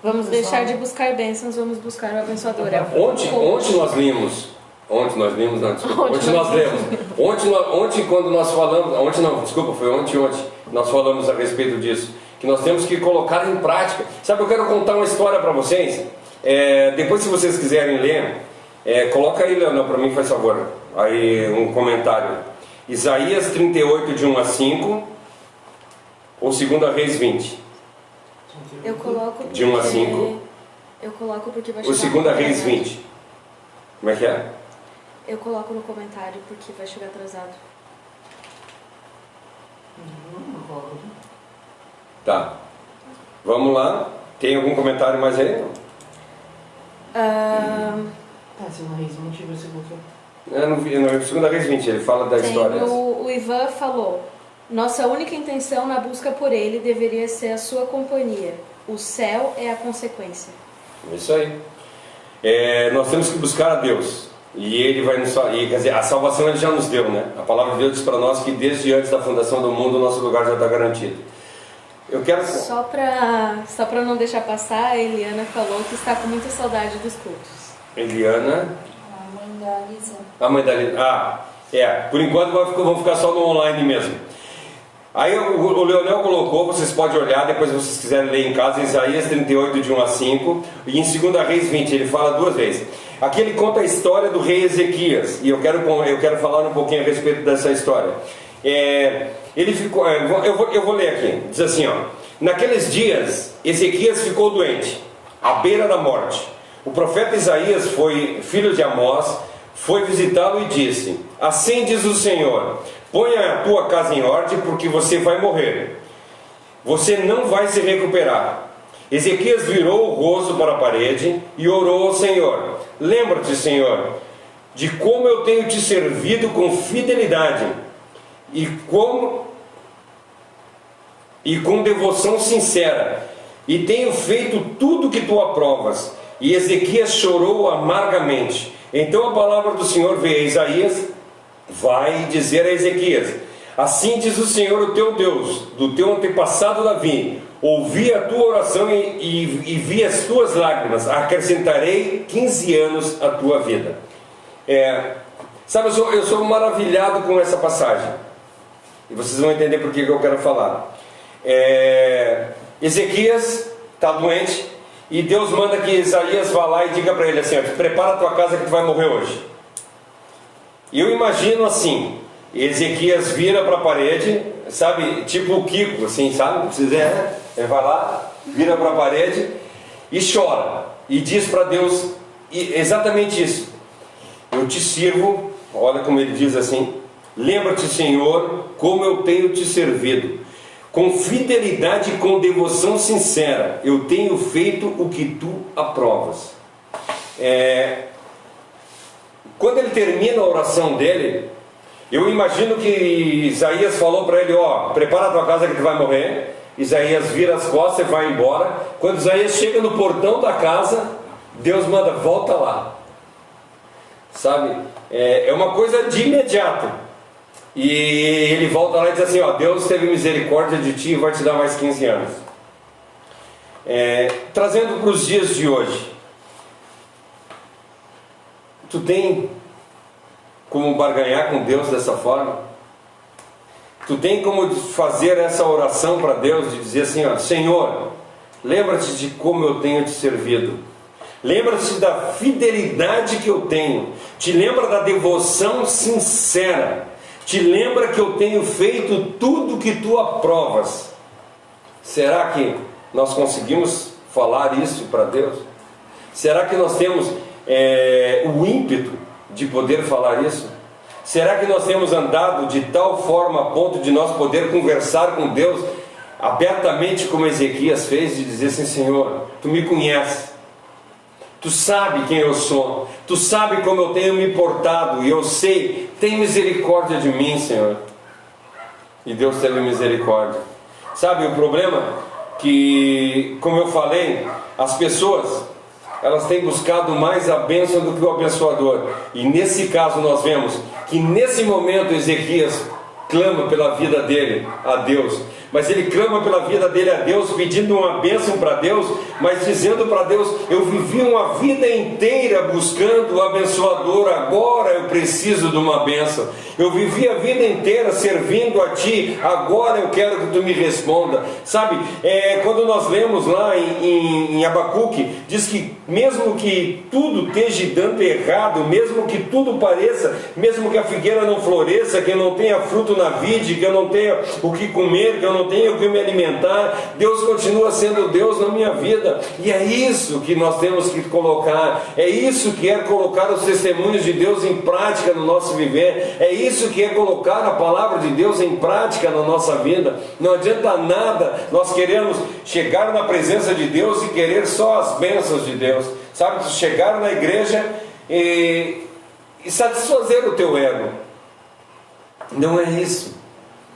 Vamos deixar de buscar bênçãos, vamos buscar o abençoador. Ontem nós lemos. Ontem nós lemos, não, desculpa. Ontem nós lemos. Ontem quando nós falamos. Ontem não, desculpa, foi ontem. Nós falamos a respeito disso. Que nós temos que colocar em prática. Sabe, eu quero contar uma história para vocês. Depois, se vocês quiserem ler, coloca aí, Leonel, para mim, faz favor. Aí um comentário. Isaías 38, de 1 a 5. Ou 2 Reis 20. Eu coloco De 1 a 5. Eu coloco porque vai Ou chegar. 2 Reis 20. Como é que é? Eu coloco no comentário porque vai chegar atrasado. Tá. Vamos lá. Tem algum comentário mais aí? Se não Reis 20, versículo que Eu não vi, no 2 Reis 20, ele fala da história. O Ivan falou: nossa única intenção na busca por ele deveria ser a sua companhia. O céu é a consequência. Isso aí. Nós temos que buscar a Deus. E Ele vai nos... quer dizer, a salvação Ele já nos deu, né? A palavra de Deus diz para nós que desde antes da fundação do mundo o nosso lugar já está garantido. Eu quero... Só para não deixar passar, a Eliana falou que está com muita saudade dos cultos. Eliana... A mãe da Lisa. A mãe da Lisa. Por enquanto vamos ficar só no online mesmo. Aí o Leonel colocou, vocês podem olhar, depois se vocês quiserem ler em casa, Isaías 38, de 1 a 5, e em 2 Reis 20, ele fala 2 vezes. Aqui ele conta a história do rei Ezequias, e eu quero falar um pouquinho a respeito dessa história. Ele ficou, eu vou ler aqui, diz assim, ó: naqueles dias, Ezequias ficou doente, à beira da morte. O profeta Isaías, filho de Amós, foi visitá-lo e disse: assim diz o Senhor, ponha a tua casa em ordem, porque você vai morrer. Você não vai se recuperar. Ezequias virou o rosto para a parede e orou ao Senhor: lembra-te, Senhor, de como eu tenho te servido com fidelidade e com devoção sincera, e tenho feito tudo que tu aprovas. E Ezequias chorou amargamente. Então a palavra do Senhor veio a Isaías: vai dizer a Ezequias: assim diz o Senhor, o teu Deus, do teu antepassado Davi: ouvi a tua oração e vi as tuas lágrimas, acrescentarei 15 anos à tua vida. Sabe, eu sou maravilhado com essa passagem, e vocês vão entender por que eu quero falar. Ezequias está doente, e Deus manda que Isaías vá lá e diga para ele assim: prepara a tua casa que tu vai morrer hoje. E eu imagino assim, Ezequias vira para a parede, sabe, tipo o Kiko, assim, sabe, ele vai lá, vira para a parede e chora, e diz para Deus exatamente isso: eu te sirvo, olha como ele diz assim, lembra-te, Senhor, como eu tenho te servido, com fidelidade e com devoção sincera, eu tenho feito o que tu aprovas. Quando ele termina a oração dele, eu imagino que Isaías falou para ele: prepara a tua casa que tu vai morrer. Isaías vira as costas e vai embora. Quando Isaías chega no portão da casa, Deus manda: volta lá. Sabe, é uma coisa de imediato. E ele volta lá e diz assim: Deus teve misericórdia de ti e vai te dar mais 15 anos. Trazendo para os dias de hoje, tu tem como barganhar com Deus dessa forma? Tu tem como fazer essa oração para Deus, de dizer assim: Senhor, lembra-te de como eu tenho te servido, lembra-te da fidelidade que eu tenho, te lembra da devoção sincera, te lembra que eu tenho feito tudo que tu aprovas. Será que nós conseguimos falar isso para Deus? Será que nós temos o ímpeto de poder falar isso? Será que nós temos andado de tal forma a ponto de nós poder conversar com Deus abertamente, como Ezequias fez, de dizer assim: Senhor, tu me conheces, tu sabe quem eu sou, tu sabe como eu tenho me portado, e eu sei, tem misericórdia de mim, Senhor. E Deus teve misericórdia. Sabe, o problema que, como eu falei, as pessoas, elas têm buscado mais a bênção do que o abençoador. E nesse caso nós vemos que nesse momento Ezequias clama pela vida dele a Deus, mas ele clama pela vida dele a Deus, pedindo uma bênção para Deus, mas dizendo para Deus: eu vivi uma vida inteira buscando o abençoador, agora eu preciso de uma bênção. Eu vivi a vida inteira servindo a Ti, agora eu quero que Tu me responda. Sabe, quando nós lemos lá em Abacuque, diz que mesmo que tudo esteja dando errado, mesmo que tudo pareça, mesmo que a figueira não floresça, que eu não tenha fruto na vide, que eu não tenha o que comer, que eu não tenha o que me alimentar, Deus continua sendo Deus na minha vida. E é isso que nós temos que colocar, é isso que é colocar os testemunhos de Deus em prática no nosso viver, é isso que é colocar a palavra de Deus em prática na nossa vida. Não adianta nada nós queremos chegar na presença de Deus e querer só as bênçãos de Deus, sabe, chegar na igreja e satisfazer o teu ego. Não é isso.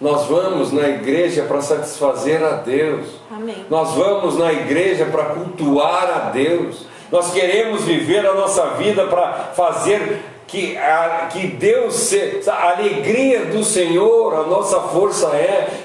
Nós vamos na igreja para satisfazer a Deus. Amém. Nós vamos na igreja para cultuar a Deus. Nós queremos viver a nossa vida para fazer que Deus, a alegria do Senhor, a nossa força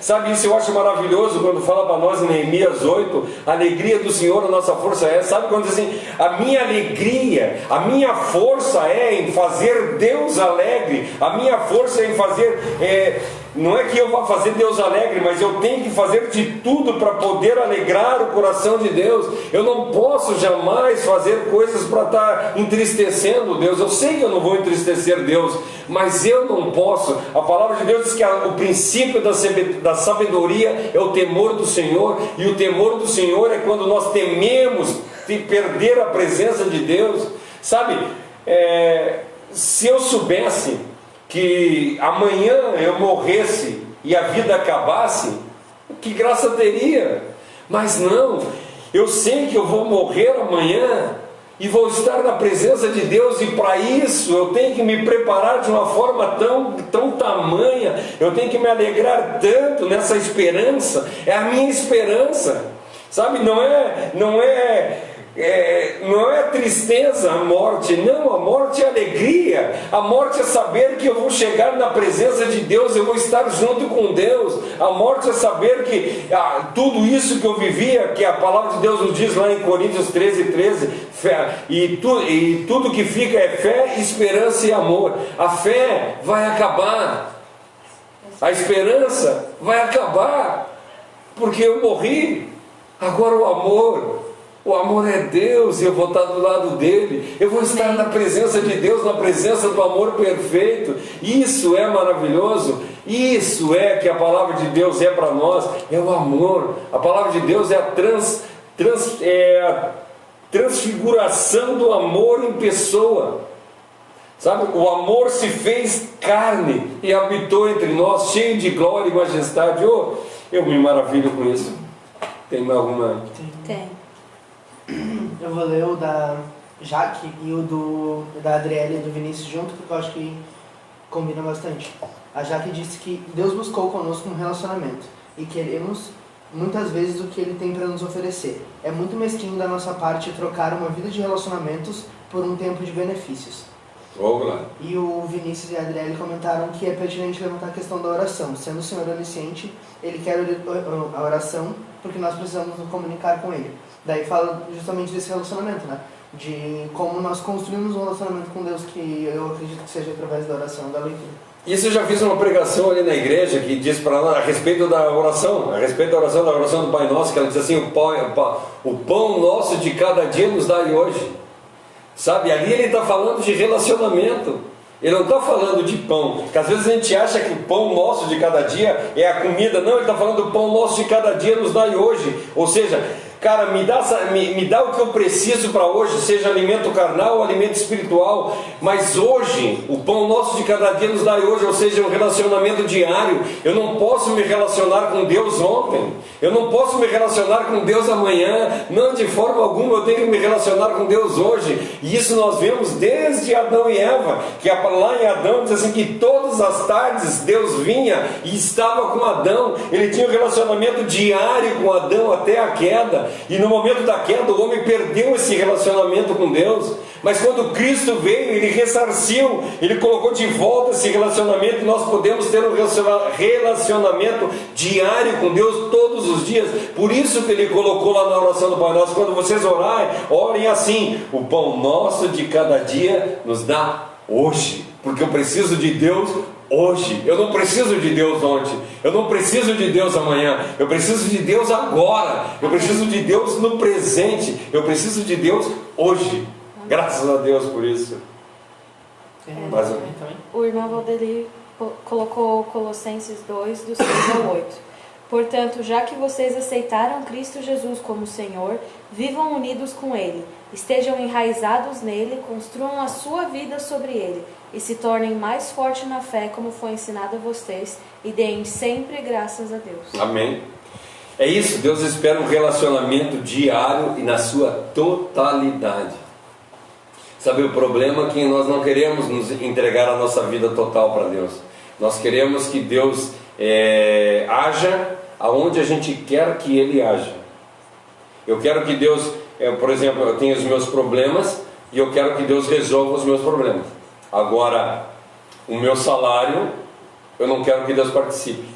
sabe, isso eu acho maravilhoso quando fala para nós em Neemias 8, a alegria do Senhor, a nossa força sabe, quando diz assim, a minha alegria, a minha força é em fazer Deus alegre, a minha força é em fazer, não é que eu vá fazer Deus alegre, mas eu tenho que fazer de tudo para poder alegrar o coração de Deus. Eu não posso jamais fazer coisas para estar entristecendo Deus. Eu sei que eu não vou entristecer Deus, mas eu não posso. A palavra de Deus diz que o princípio da sabedoria é o temor do Senhor, e o temor do Senhor é quando nós tememos de perder a presença de Deus. Sabe, se eu soubesse que amanhã eu morresse e a vida acabasse, que graça teria? Mas não, eu sei que eu vou morrer amanhã e vou estar na presença de Deus, e para isso eu tenho que me preparar de uma forma tão tamanha, eu tenho que me alegrar tanto nessa esperança. É a minha esperança, sabe, não é tristeza a morte, não, a morte é alegria, a morte é saber que eu vou chegar na presença de Deus, eu vou estar junto com Deus. A morte é saber que tudo isso que eu vivia, que a palavra de Deus nos diz lá em Coríntios 13, fé, e tudo que fica é fé, esperança e amor. A fé vai acabar, a esperança vai acabar, porque eu morri. Agora o amor é Deus, e eu vou estar do lado dele, eu vou estar na presença de Deus, na presença do amor perfeito. Isso é maravilhoso, isso é que a palavra de Deus é para nós, é o amor. A palavra de Deus é a transfiguração do amor em pessoa, sabe? O amor se fez carne e habitou entre nós, cheio de glória e majestade. Eu me maravilho com isso. Tem mais alguma? Tem. Eu vou ler o da Jaque e o da Adriele e do Vinícius junto, porque eu acho que combina bastante. A Jaque disse que Deus buscou conosco um relacionamento e queremos muitas vezes o que Ele tem para nos oferecer. É muito mesquinho da nossa parte trocar uma vida de relacionamentos por um tempo de benefícios. E o Vinícius e a Adriele comentaram que é pertinente levantar a questão da oração. Sendo o Senhor onisciente, Ele quer a oração porque nós precisamos nos comunicar com Ele. Daí fala justamente desse relacionamento, né? De como nós construímos um relacionamento com Deus, que eu acredito que seja através da oração, da leitura. Isso eu já fiz uma pregação ali na igreja que diz para nós a respeito da oração, da oração do Pai Nosso, que ela diz assim: o pão nosso de cada dia nos dai hoje. Sabe, ali ele está falando de relacionamento. Ele não está falando de pão, que às vezes a gente acha que o pão nosso de cada dia é a comida. Não, ele está falando do pão nosso de cada dia nos dai hoje. Ou seja, cara, me dá o que eu preciso para hoje, seja alimento carnal ou alimento espiritual, mas hoje, o pão nosso de cada dia nos dá hoje, ou seja, um relacionamento diário. Eu não posso me relacionar com Deus ontem, eu não posso me relacionar com Deus amanhã, não, de forma alguma. Eu tenho que me relacionar com Deus hoje, e isso nós vemos desde Adão e Eva, que lá em Adão diz assim, que todas as tardes Deus vinha e estava com Adão, ele tinha um relacionamento diário com Adão até a queda, e no momento da queda o homem perdeu esse relacionamento com Deus, mas quando Cristo veio, ele ressarciu, ele colocou de volta esse relacionamento, e nós podemos ter um relacionamento diário com Deus todos os dias. Por isso que ele colocou lá na oração do Pai Nosso, quando vocês orarem, orem assim: o pão nosso de cada dia nos dá hoje, porque eu preciso de Deus hoje, eu não preciso de Deus ontem, eu não preciso de Deus amanhã, eu preciso de Deus agora, eu preciso de Deus no presente, eu preciso de Deus hoje. Graças a Deus por isso. Mais um. O irmão Valdeli colocou Colossenses 2, do 6 ao 8. Portanto, já que vocês aceitaram Cristo Jesus como Senhor, vivam unidos com Ele, estejam enraizados nele, construam a sua vida sobre Ele e se tornem mais fortes na fé, como foi ensinado a vocês, e deem sempre graças a Deus. Amém. É isso, Deus espera um relacionamento diário e na sua totalidade. Sabe, o problema é que nós não queremos nos entregar a nossa vida total para Deus. Nós queremos que Deus haja aonde a gente quer que Ele haja. Eu quero que Deus, por exemplo, eu tenho os meus problemas e eu quero que Deus resolva os meus problemas. Agora, o meu salário, eu não quero que Deus participe.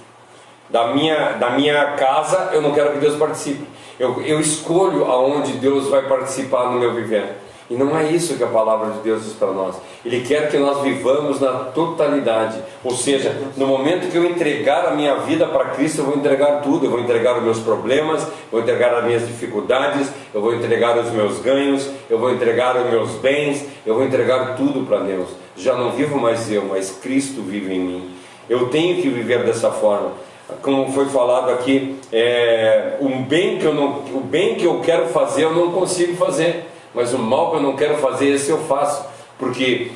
Da minha casa, eu não quero que Deus participe. Eu escolho aonde Deus vai participar no meu viver. E não é isso que a palavra de Deus diz para nós. Ele quer que nós vivamos na totalidade. Ou seja, no momento que eu entregar a minha vida para Cristo, eu vou entregar tudo. Eu vou entregar os meus problemas, vou entregar as minhas dificuldades, eu vou entregar os meus ganhos, eu vou entregar os meus bens, eu vou entregar tudo para Deus. Já não vivo mais eu, mas Cristo vive em mim. Eu tenho que viver dessa forma. Como foi falado aqui, o bem que eu quero fazer, eu não consigo fazer. Mas o mal que eu não quero fazer, esse eu faço. Porque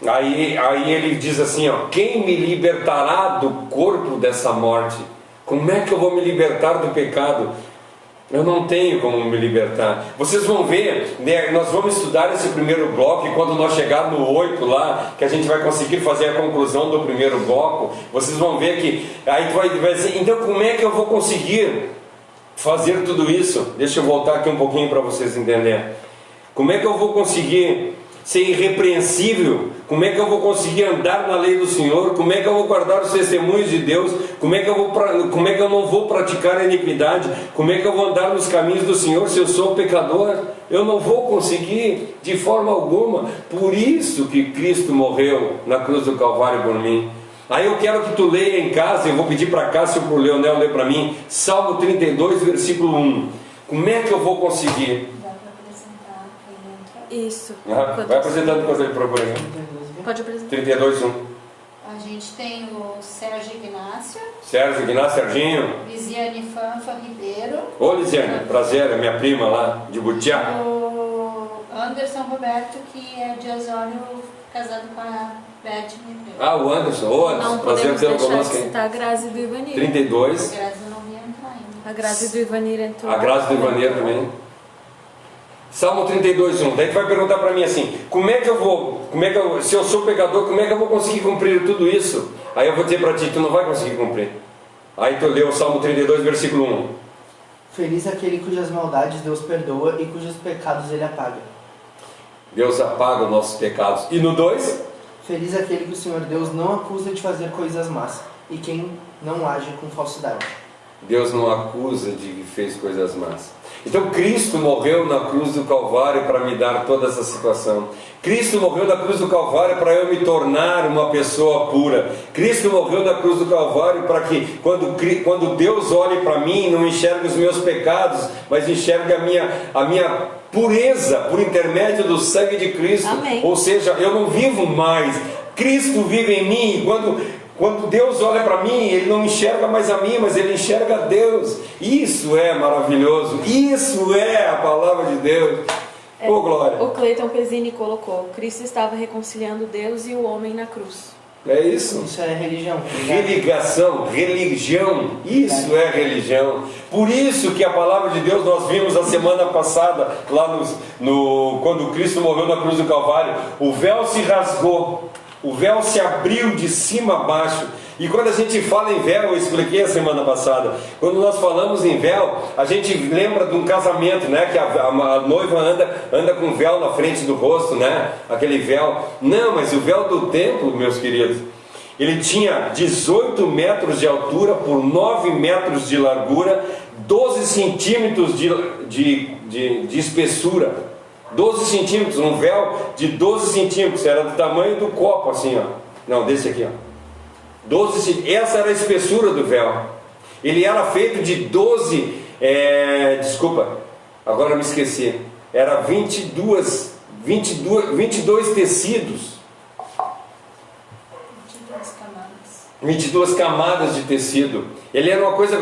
aí ele diz assim, ó: quem me libertará do corpo dessa morte? Como é que eu vou me libertar do pecado? Eu não tenho como me libertar. Vocês vão ver, né, nós vamos estudar esse primeiro bloco, e quando nós chegar no 8 lá, que a gente vai conseguir fazer a conclusão do primeiro bloco, vocês vão ver que aí tu vai dizer, então como é que eu vou conseguir fazer tudo isso? Deixa eu voltar aqui um pouquinho para vocês entenderem. Como é que eu vou conseguir ser irrepreensível? Como é que eu vou conseguir andar na lei do Senhor? Como é que eu vou guardar os testemunhos de Deus? Como é que eu não vou praticar a iniquidade? Como é que eu vou andar nos caminhos do Senhor se eu sou pecador? Eu não vou conseguir de forma alguma. Por isso que Cristo morreu na cruz do Calvário por mim. Aí eu quero que tu leia em casa, eu vou pedir para Cássio, para o Leonel ler para mim, Salmo 32, versículo 1. Como é que eu vou conseguir? Isso. Vai apresentando enquanto ele procura. Pode apresentar. 32, 1. A gente tem o Sérgio Ignácio. Sérgio Ignácio, Serginho. Lisiane Fanfa Ribeiro. Ô Lisiane, prazer, é minha prima lá de Butiá. O Anderson Roberto, que é de Osório, casado com a Beth Ribeiro. Ah, o Anderson. Ô Anderson, Não prazer podemos tê-lo deixar de conosco aí. citar a Grazi do Ivanir. 32. A Grazi não vinha entrar ainda. A Grazi do Ivanir entrou. A Grazi do Ivanir também. Salmo 32, 1. Daí tu vai perguntar para mim assim: se eu sou pecador, como é que eu vou conseguir cumprir tudo isso? Aí eu vou dizer para ti: tu não vai conseguir cumprir. Aí tu lê o Salmo 32, versículo 1. Feliz aquele cujas maldades Deus perdoa e cujos pecados Ele apaga. Deus apaga os nossos pecados. E no 2? Feliz aquele que o Senhor Deus não acusa de fazer coisas más, e quem não age com falsidade. Deus não acusa de que fez coisas más. Então Cristo morreu na cruz do Calvário para me dar toda essa situação. Cristo morreu na cruz do Calvário para eu me tornar uma pessoa pura. Cristo morreu na cruz do Calvário para que quando Deus olhe para mim, não enxergue os meus pecados, mas enxergue a minha pureza por intermédio do sangue de Cristo. Amém. Ou seja, eu não vivo mais, Cristo vive em mim. E Quando Deus olha para mim, Ele não enxerga mais a mim, mas Ele enxerga a Deus. Isso é maravilhoso. Isso é a palavra de Deus. Oh, glória. O Cleiton Pezzini colocou: Cristo estava reconciliando Deus e o homem na cruz. É isso. Isso é religião. Religação, religião, isso é religião. Por isso que a palavra de Deus, nós vimos a semana passada, lá quando Cristo morreu na cruz do Calvário, o véu se rasgou, o véu se abriu de cima a baixo. E quando a gente fala em véu, eu expliquei a semana passada, quando nós falamos em véu, a gente lembra de um casamento, né? Que a noiva anda com véu na frente do rosto, né? Aquele véu. Não, mas o véu do templo, meus queridos, ele tinha 18 metros de altura por 9 metros de largura, 12 centímetros de espessura. 12 centímetros, um véu de 12 centímetros, era do tamanho do copo, assim, ó. Não, desse aqui, ó. 12, essa era a espessura do véu. Ele era feito de 12, agora eu me esqueci. Era 22 tecidos. 22 camadas de tecido. Ele era uma coisa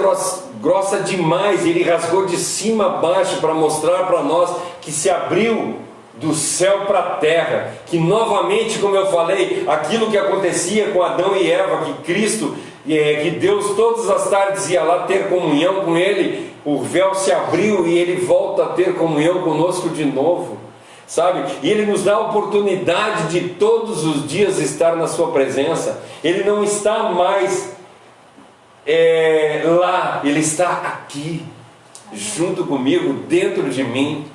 grossa demais. Ele rasgou de cima a baixo para mostrar para nós que se abriu do céu para a terra, que novamente, como eu falei, aquilo que acontecia com Adão e Eva, que Cristo, que Deus todas as tardes ia lá ter comunhão com Ele, o véu se abriu e Ele volta a ter comunhão conosco de novo, sabe? E Ele nos dá a oportunidade de todos os dias estar na Sua presença. Ele não está mais lá, Ele está aqui, junto comigo, dentro de mim.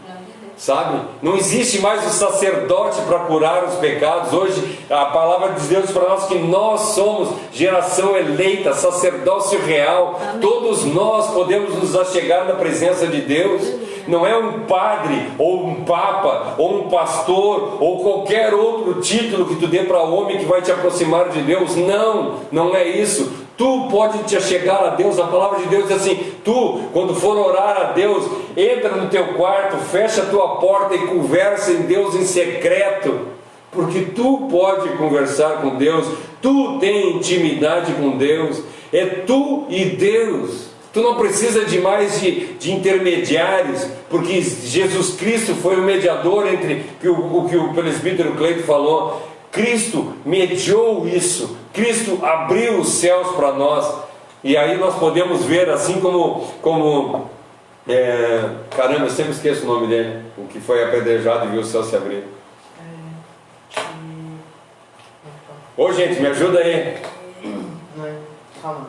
Sabe? Não existe mais o sacerdote para curar os pecados. Hoje a palavra de Deus para nós que nós somos geração eleita, sacerdócio real. Amém. Todos nós podemos nos achegar na presença de Deus. Não é um padre, ou um papa, ou um pastor, ou qualquer outro título que tu dê para o homem que vai te aproximar de Deus. Não, não é isso. Tu pode te achegar a Deus. A palavra de Deus diz assim: tu, quando for orar a Deus, entra no teu quarto, fecha a tua porta e conversa em Deus em secreto, porque tu pode conversar com Deus, tu tem intimidade com Deus, é tu e Deus. Tu não precisa de mais de intermediários, porque Jesus Cristo foi o mediador entre o que o presbítero Cleito falou. Cristo mediou isso, Cristo abriu os céus para nós, e aí nós podemos ver, assim caramba, eu sempre esqueço o nome dele, o que foi apedrejado e viu o céu se abrir. Ô gente, me ajuda aí. Calma.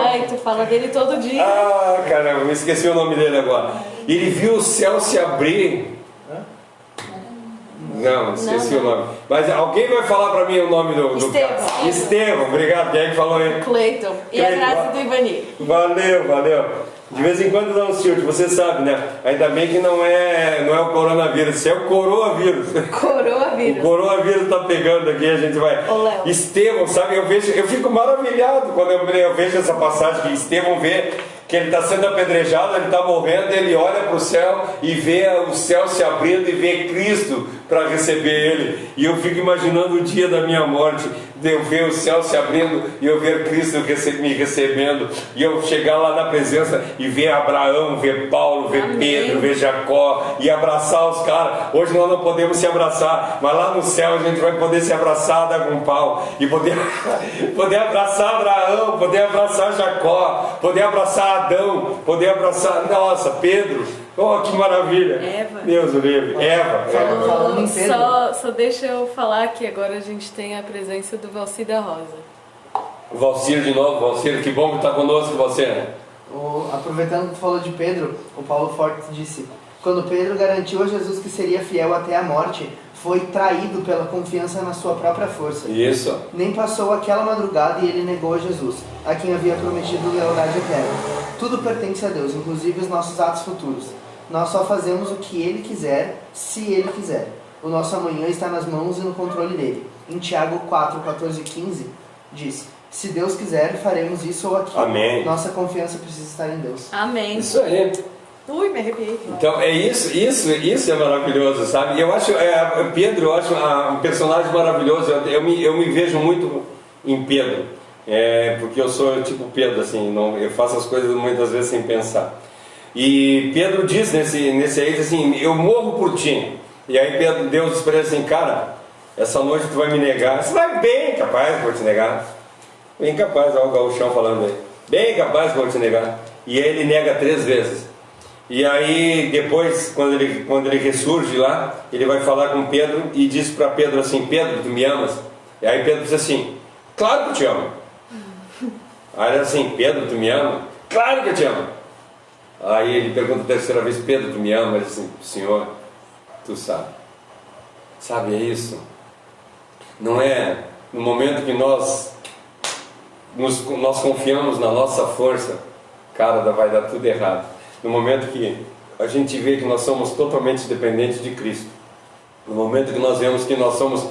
Ai, tu fala dele todo dia. Ah, caramba, me esqueci o nome dele agora. Ele viu o céu se abrir. Não, esqueci o nome. Mas alguém vai falar para mim o nome do cara? Estevão, obrigado. Quem é que falou aí? Cleiton. E a graça do Ivani. Valeu. De vez em quando dá um tilt, você sabe, né? Ainda bem que não é o coronavírus, isso é o coroavírus. Coroavírus. O coronavírus está pegando aqui, a gente vai. Estevão, sabe? Eu fico maravilhado quando eu vejo essa passagem que Estevão vê que ele está sendo apedrejado, ele está morrendo, ele olha para o céu e vê o céu se abrindo e vê Cristo para receber ele. E eu fico imaginando o dia da minha morte, de eu ver o céu se abrindo e eu ver Cristo me recebendo, e eu chegar lá na presença e ver Abraão, ver Paulo, ver Amém. Pedro, ver Jacó e abraçar os caras. Hoje nós não podemos se abraçar, mas lá no céu a gente vai poder se abraçar, dar com pau e poder abraçar Abraão, poder abraçar Jacó, poder abraçar Adão, poder abraçar, nossa, Pedro. Oh, que maravilha! Eva. Deus o livre. Eva. Falando em Pedro. Só deixa eu falar que agora a gente tem a presença do Valcir da Rosa. O Valcir de novo. Valcir, que bom que está conosco, Valcir. Aproveitando que tu falou de Pedro, o Paulo Forte disse: quando Pedro garantiu a Jesus que seria fiel até a morte, foi traído pela confiança na sua própria força. Isso. Nem passou aquela madrugada e ele negou a Jesus, a quem havia prometido lealdade eterna. Tudo pertence a Deus, inclusive os nossos atos futuros. Nós só fazemos o que Ele quiser, se Ele quiser. O nosso amanhã está nas mãos e no controle dele. Em Tiago 4, 14 e 15, diz: se Deus quiser, faremos isso ou aquilo. Amém. Nossa confiança precisa estar em Deus. Amém. Isso aí. Ui, me arrepiei. Então é isso é maravilhoso, sabe? Eu acho Pedro, eu acho um personagem maravilhoso. Eu me vejo muito em Pedro, porque eu sou tipo Pedro, assim, não, eu faço as coisas muitas vezes sem pensar. E Pedro diz nesse aí, assim, eu morro por ti. E aí Deus diz para ele assim, cara, essa noite tu vai me negar. Você vai bem capaz que vou te negar. Bem capaz, olha o gauchão falando aí. Bem capaz que vou te negar. E aí ele nega 3 vezes. E aí depois, quando ele ressurge lá, ele vai falar com Pedro e diz para Pedro assim, Pedro, tu me amas? E aí Pedro diz assim, claro que eu te amo. Aí ele assim, Pedro, tu me ama? Claro que eu te amo. Aí ele pergunta a 3ª vez, Pedro, tu me ama? Ele diz assim, Senhor, tu sabe. Sabe, é isso. Não é no momento que nós confiamos na nossa força, cara, vai dar tudo errado. No momento que a gente vê que nós somos totalmente dependentes de Cristo, no momento que nós vemos que nós somos,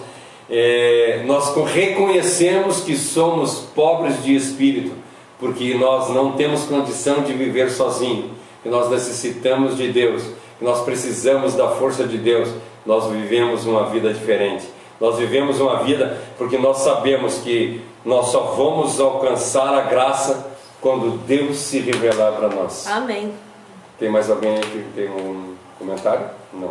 nós reconhecemos que somos pobres de espírito, porque nós não temos condição de viver sozinho, que nós necessitamos de Deus, que nós precisamos da força de Deus, nós vivemos uma vida diferente. Nós vivemos uma vida porque nós sabemos que nós só vamos alcançar a graça quando Deus se revelar para nós. Amém. Tem mais alguém que tem um comentário? Não.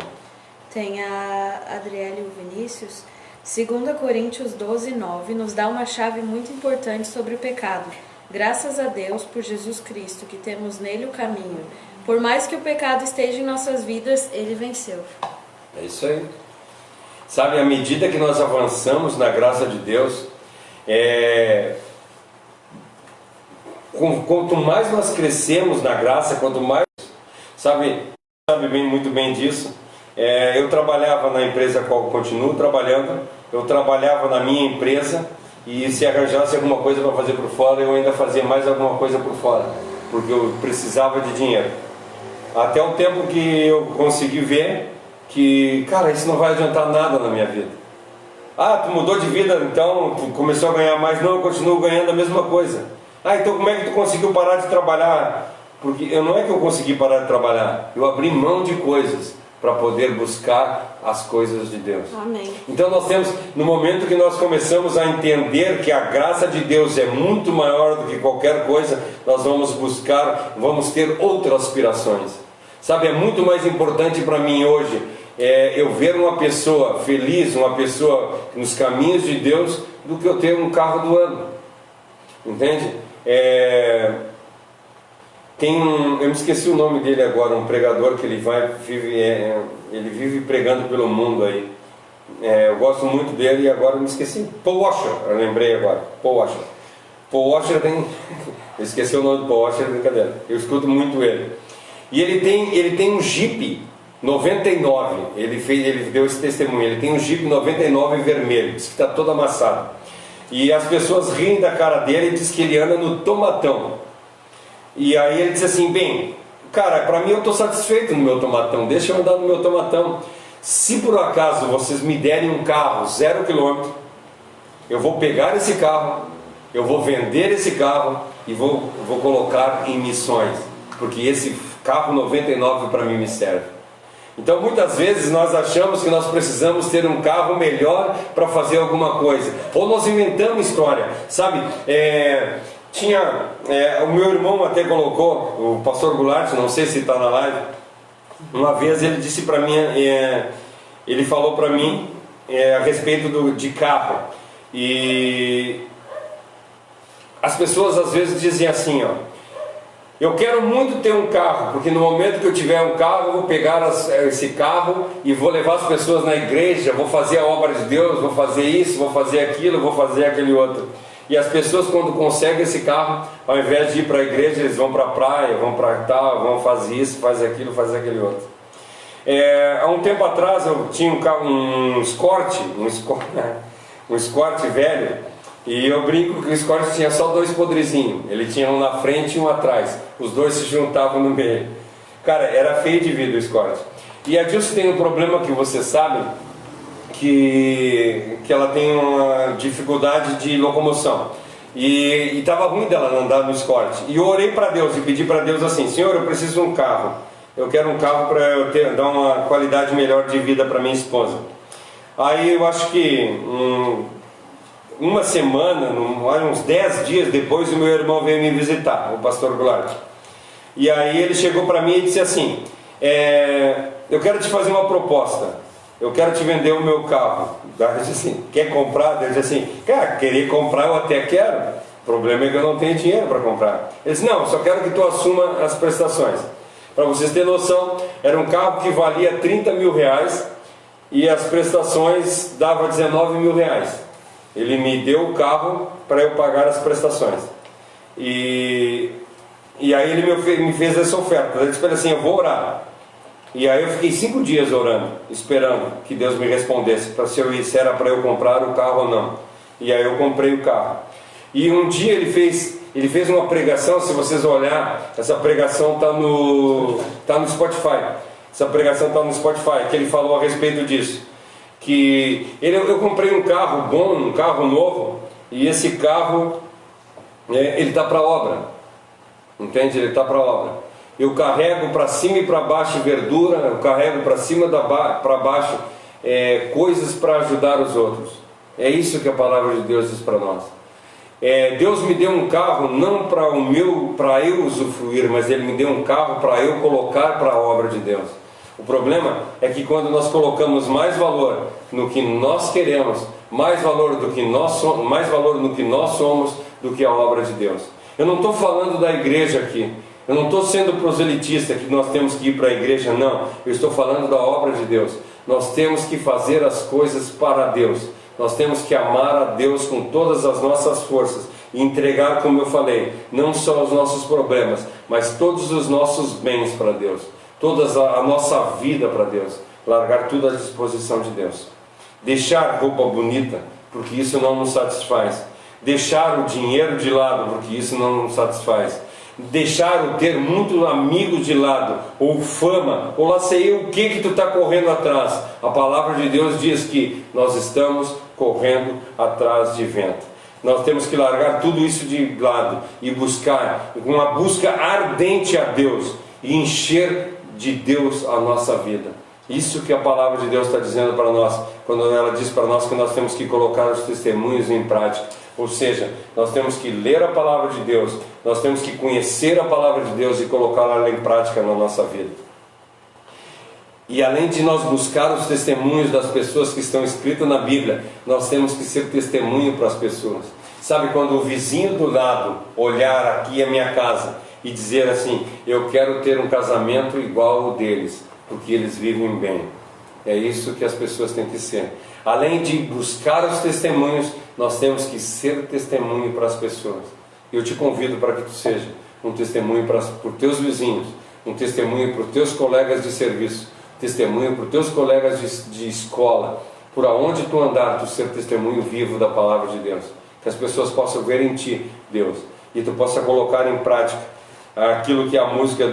Tem a Adriele e o Vinícius. 2 Coríntios 12:9 nos dá uma chave muito importante sobre o pecado. Graças a Deus por Jesus Cristo, que temos nele o caminho. Por mais que o pecado esteja em nossas vidas, ele venceu. É isso aí. Sabe, à medida que nós avançamos na graça de Deus, quanto mais nós crescemos na graça, quanto mais... Sabe muito bem disso. Eu trabalhava na empresa a qual eu continuo trabalhando, eu trabalhava na minha empresa, e se arranjasse alguma coisa para fazer por fora, eu ainda fazia mais alguma coisa por fora, porque eu precisava de dinheiro. Até o tempo que eu consegui ver que, cara, isso não vai adiantar nada na minha vida. Ah, tu mudou de vida, então tu começou a ganhar mais. Não, eu continuo ganhando a mesma coisa. Ah, então como é que tu conseguiu parar de trabalhar? Porque não é que eu consegui parar de trabalhar, eu abri mão de coisas para poder buscar as coisas de Deus. Amém. Então nós temos, no momento que nós começamos a entender que a graça de Deus é muito maior do que qualquer coisa, nós vamos buscar, vamos ter outras aspirações. Sabe, é muito mais importante para mim hoje eu ver uma pessoa feliz, uma pessoa nos caminhos de Deus, do que eu ter um carro do ano. Entende? Eu me esqueci o nome dele agora, um pregador que ele vive pregando pelo mundo aí. Eu gosto muito dele e agora eu me esqueci. Paul Washer, eu lembrei agora. Paul Washer. Paul Washer tem... Eu esqueci o nome do Paul Washer, brincadeira. Eu escuto muito ele. E ele tem um Jeep 99. Ele deu esse testemunho. Ele tem um Jeep 99 vermelho. Diz que está todo amassado. E as pessoas riem da cara dele e diz que ele anda no tomatão. E aí ele disse assim, bem, cara, para mim eu estou satisfeito no meu tomatão, deixa eu andar no meu tomatão. Se por acaso vocês me derem um carro 0 km, eu vou pegar esse carro, eu vou vender esse carro e vou colocar em missões, porque esse carro 99 para mim me serve. Então muitas vezes nós achamos que nós precisamos ter um carro melhor para fazer alguma coisa, ou nós inventamos história, sabe? O meu irmão até colocou, o pastor Goulart, não sei se está na live, uma vez ele disse para mim, ele falou para mim a respeito de carro, e as pessoas às vezes dizem assim, eu quero muito ter um carro, porque no momento que eu tiver um carro, eu vou pegar esse carro e vou levar as pessoas na igreja, vou fazer a obra de Deus, vou fazer isso, vou fazer aquilo, vou fazer aquele outro. E as pessoas, quando conseguem esse carro, ao invés de ir para a igreja, eles vão para a praia, vão para tal, vão fazer isso, fazer aquilo, fazer aquele outro. Há um tempo atrás eu tinha um carro, um Escort velho, e eu brinco que o Escort tinha só 2 podrezinhos. Ele tinha um na frente e um atrás. Os 2 se juntavam no meio. Cara, era feio de vida o Escort. E a Dilce tem um problema que você sabe, que ela tem uma dificuldade de locomoção. E estava ruim dela andar no Escort. E eu orei para Deus e pedi para Deus assim, Senhor, eu preciso de um carro. Eu quero um carro para eu dar uma qualidade melhor de vida para minha esposa. Aí eu acho que uma semana, uns 10 dias depois, o meu irmão veio me visitar, o pastor Goulart. E aí ele chegou para mim e disse assim, eu quero te fazer uma proposta, eu quero te vender o meu carro. Eu disse assim, quer comprar? Ele disse assim, cara, querer comprar eu até quero, o problema é que eu não tenho dinheiro para comprar. Ele disse, não, eu só quero que tu assuma as prestações. Para vocês terem noção, era um carro que valia 30 mil reais e as prestações dava 19 mil reais. Ele me deu o carro para eu pagar as prestações. E aí ele me fez essa oferta. Ele disse assim, eu vou orar. E aí eu fiquei 5 dias orando, esperando que Deus me respondesse para se era para eu comprar o carro ou não. E aí eu comprei o carro. E um dia ele fez uma pregação, se vocês olhar, essa pregação está no Spotify. Essa pregação está no Spotify, que ele falou a respeito disso. Que eu comprei um carro bom, um carro novo, e esse carro, ele está para obra. Entende? Ele está para obra. Eu carrego para cima e para baixo verdura, eu carrego para cima para baixo coisas para ajudar os outros. É isso que a palavra de Deus diz para nós. Deus me deu um carro não para eu usufruir, mas Ele me deu um carro para eu colocar para a obra de Deus. O problema é que quando nós colocamos mais valor no que nós queremos, mais valor no que nós somos do que a obra de Deus. Eu não estou falando da igreja aqui, eu não estou sendo proselitista que nós temos que ir para a igreja, não. Eu estou falando da obra de Deus. Nós temos que fazer as coisas para Deus. Nós temos que amar a Deus com todas as nossas forças e entregar, como eu falei, não só os nossos problemas, mas todos os nossos bens para Deus, toda a nossa vida para Deus, largar tudo à disposição de Deus. Deixar roupa bonita, porque isso não nos satisfaz. Deixar o dinheiro de lado, porque isso não nos satisfaz. Deixar o ter muitos amigos de lado, ou fama, ou lá sei eu o que tu está correndo atrás. A palavra de Deus diz que nós estamos correndo atrás de vento. Nós temos que largar tudo isso de lado e buscar, uma busca ardente a Deus, e encher de Deus a nossa vida. Isso que a palavra de Deus está dizendo para nós, quando ela diz para nós que nós temos que colocar os testemunhos em prática. Ou seja, nós temos que ler a palavra de Deus, nós temos que conhecer a palavra de Deus e colocá-la em prática na nossa vida. E além de nós buscar os testemunhos das pessoas que estão escritas na Bíblia, nós temos que ser testemunho para as pessoas. Sabe, quando o vizinho do lado olhar aqui a minha casa e dizer assim, eu quero ter um casamento igual ao deles, porque eles vivem bem. É isso que as pessoas têm que ser. Além de buscar os testemunhos, nós temos que ser testemunho para as pessoas. Eu te convido para que tu seja um testemunho para os teus vizinhos, um testemunho para os teus colegas de serviço, testemunho para os teus colegas de escola, por aonde tu andar, tu ser testemunho vivo da palavra de Deus. Que as pessoas possam ver em ti, Deus, e tu possa colocar em prática aquilo que a música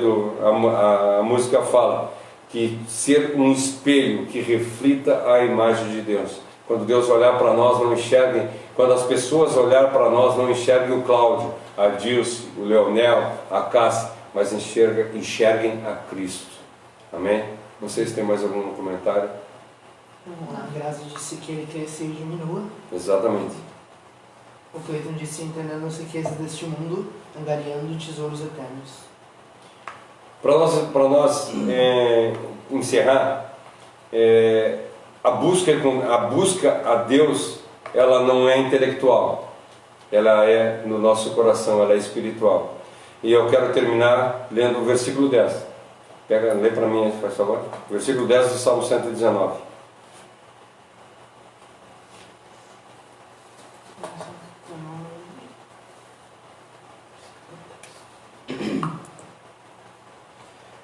fala, que ser um espelho que reflita a imagem de Deus. Quando Deus olhar para nós, não enxerguem, quando as pessoas olharem para nós, não enxerguem o Cláudio, a Dilce, o Leonel, a Cássia, mas enxerguem a Cristo. Amém? Vocês têm mais algum comentário? A Graça disse que ele cresça e diminua. Exatamente. O Cleiton disse entendendo as riquezas deste mundo, angariando tesouros eternos. Para nós encerrar, a busca a Deus, ela não é intelectual, ela é no nosso coração, ela é espiritual. E eu quero terminar lendo o versículo 10. Lê para mim, por favor. Versículo 10 do Salmo 119.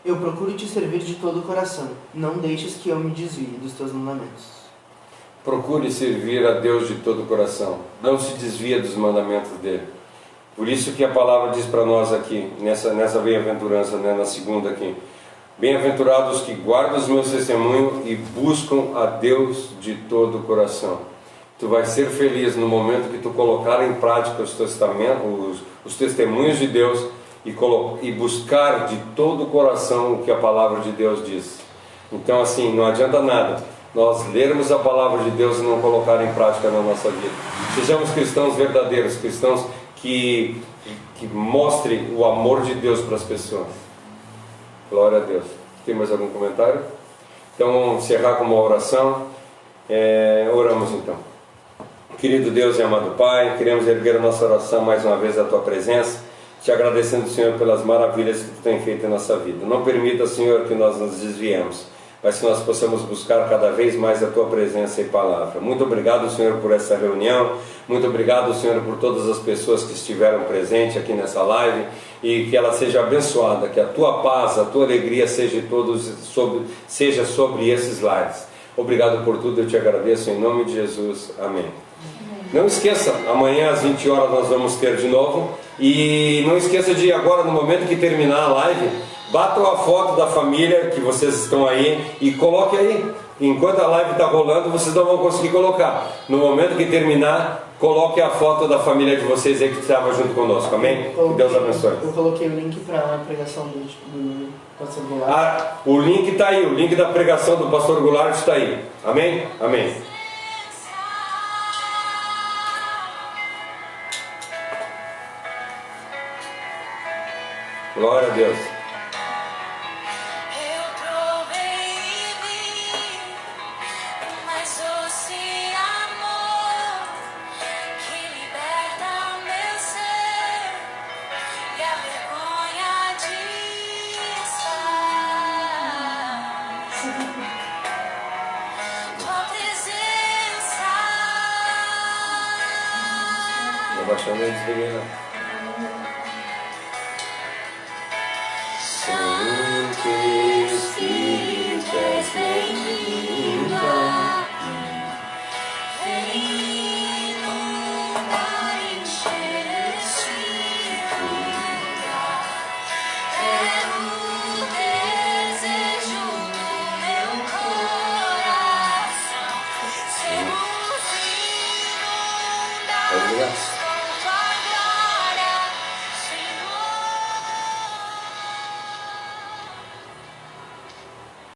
Eu procuro te servir de todo o coração. Não deixes que eu me desvie dos teus mandamentos. Procure servir a Deus de todo o coração. Não se desvia dos mandamentos dele. Por isso que a palavra diz para nós aqui, nessa bem-aventurança, né, na segunda aqui. Bem-aventurados que guardam os meus testemunhos e buscam a Deus de todo o coração. Tu vais ser feliz no momento que tu colocar em prática os testemunhos de Deus e buscar de todo o coração o que a palavra de Deus diz. Então assim, não adianta nada nós lermos a palavra de Deus e não colocar em prática na nossa vida. Sejamos cristãos verdadeiros, cristãos que mostrem o amor de Deus para as pessoas. Glória a Deus. Tem mais algum comentário? Então vamos encerrar com uma oração. Oramos então. Querido Deus e amado Pai, queremos erguer a nossa oração mais uma vez à Tua presença, te agradecendo, Senhor, pelas maravilhas que Tu tem feito em nossa vida. Não permita, Senhor, que nós nos desviemos, mas que nós possamos buscar cada vez mais a Tua presença e palavra. Muito obrigado, Senhor, por essa reunião. Muito obrigado, Senhor, por todas as pessoas que estiveram presentes aqui nessa live, e que ela seja abençoada, que a Tua paz, a Tua alegria seja sobre esses lares. Obrigado por tudo, eu te agradeço em nome de Jesus. Amém. Não esqueça, amanhã às 20 horas nós vamos ter de novo. E não esqueça de agora, no momento que terminar a live, batam a foto da família que vocês estão aí e coloque aí. Enquanto a live está rolando, vocês não vão conseguir colocar. No momento que terminar, coloque a foto da família de vocês aí que estava junto conosco. Amém? Que Deus abençoe. Eu coloquei o link para a pregação do pastor Goulart. O link está aí, o link da pregação do pastor Goulart está aí. Amém? Amém. Glória a Deus. Eu provei e vi o mais doce amor que liberta o meu ser e a vergonha de estar. Tua presença. Estou baixando e desliguei lá. Santo Espírito, és bem-vindo aqui. Vem inundar e encher este lugar. É o desejo do meu coração. Sermos inundados.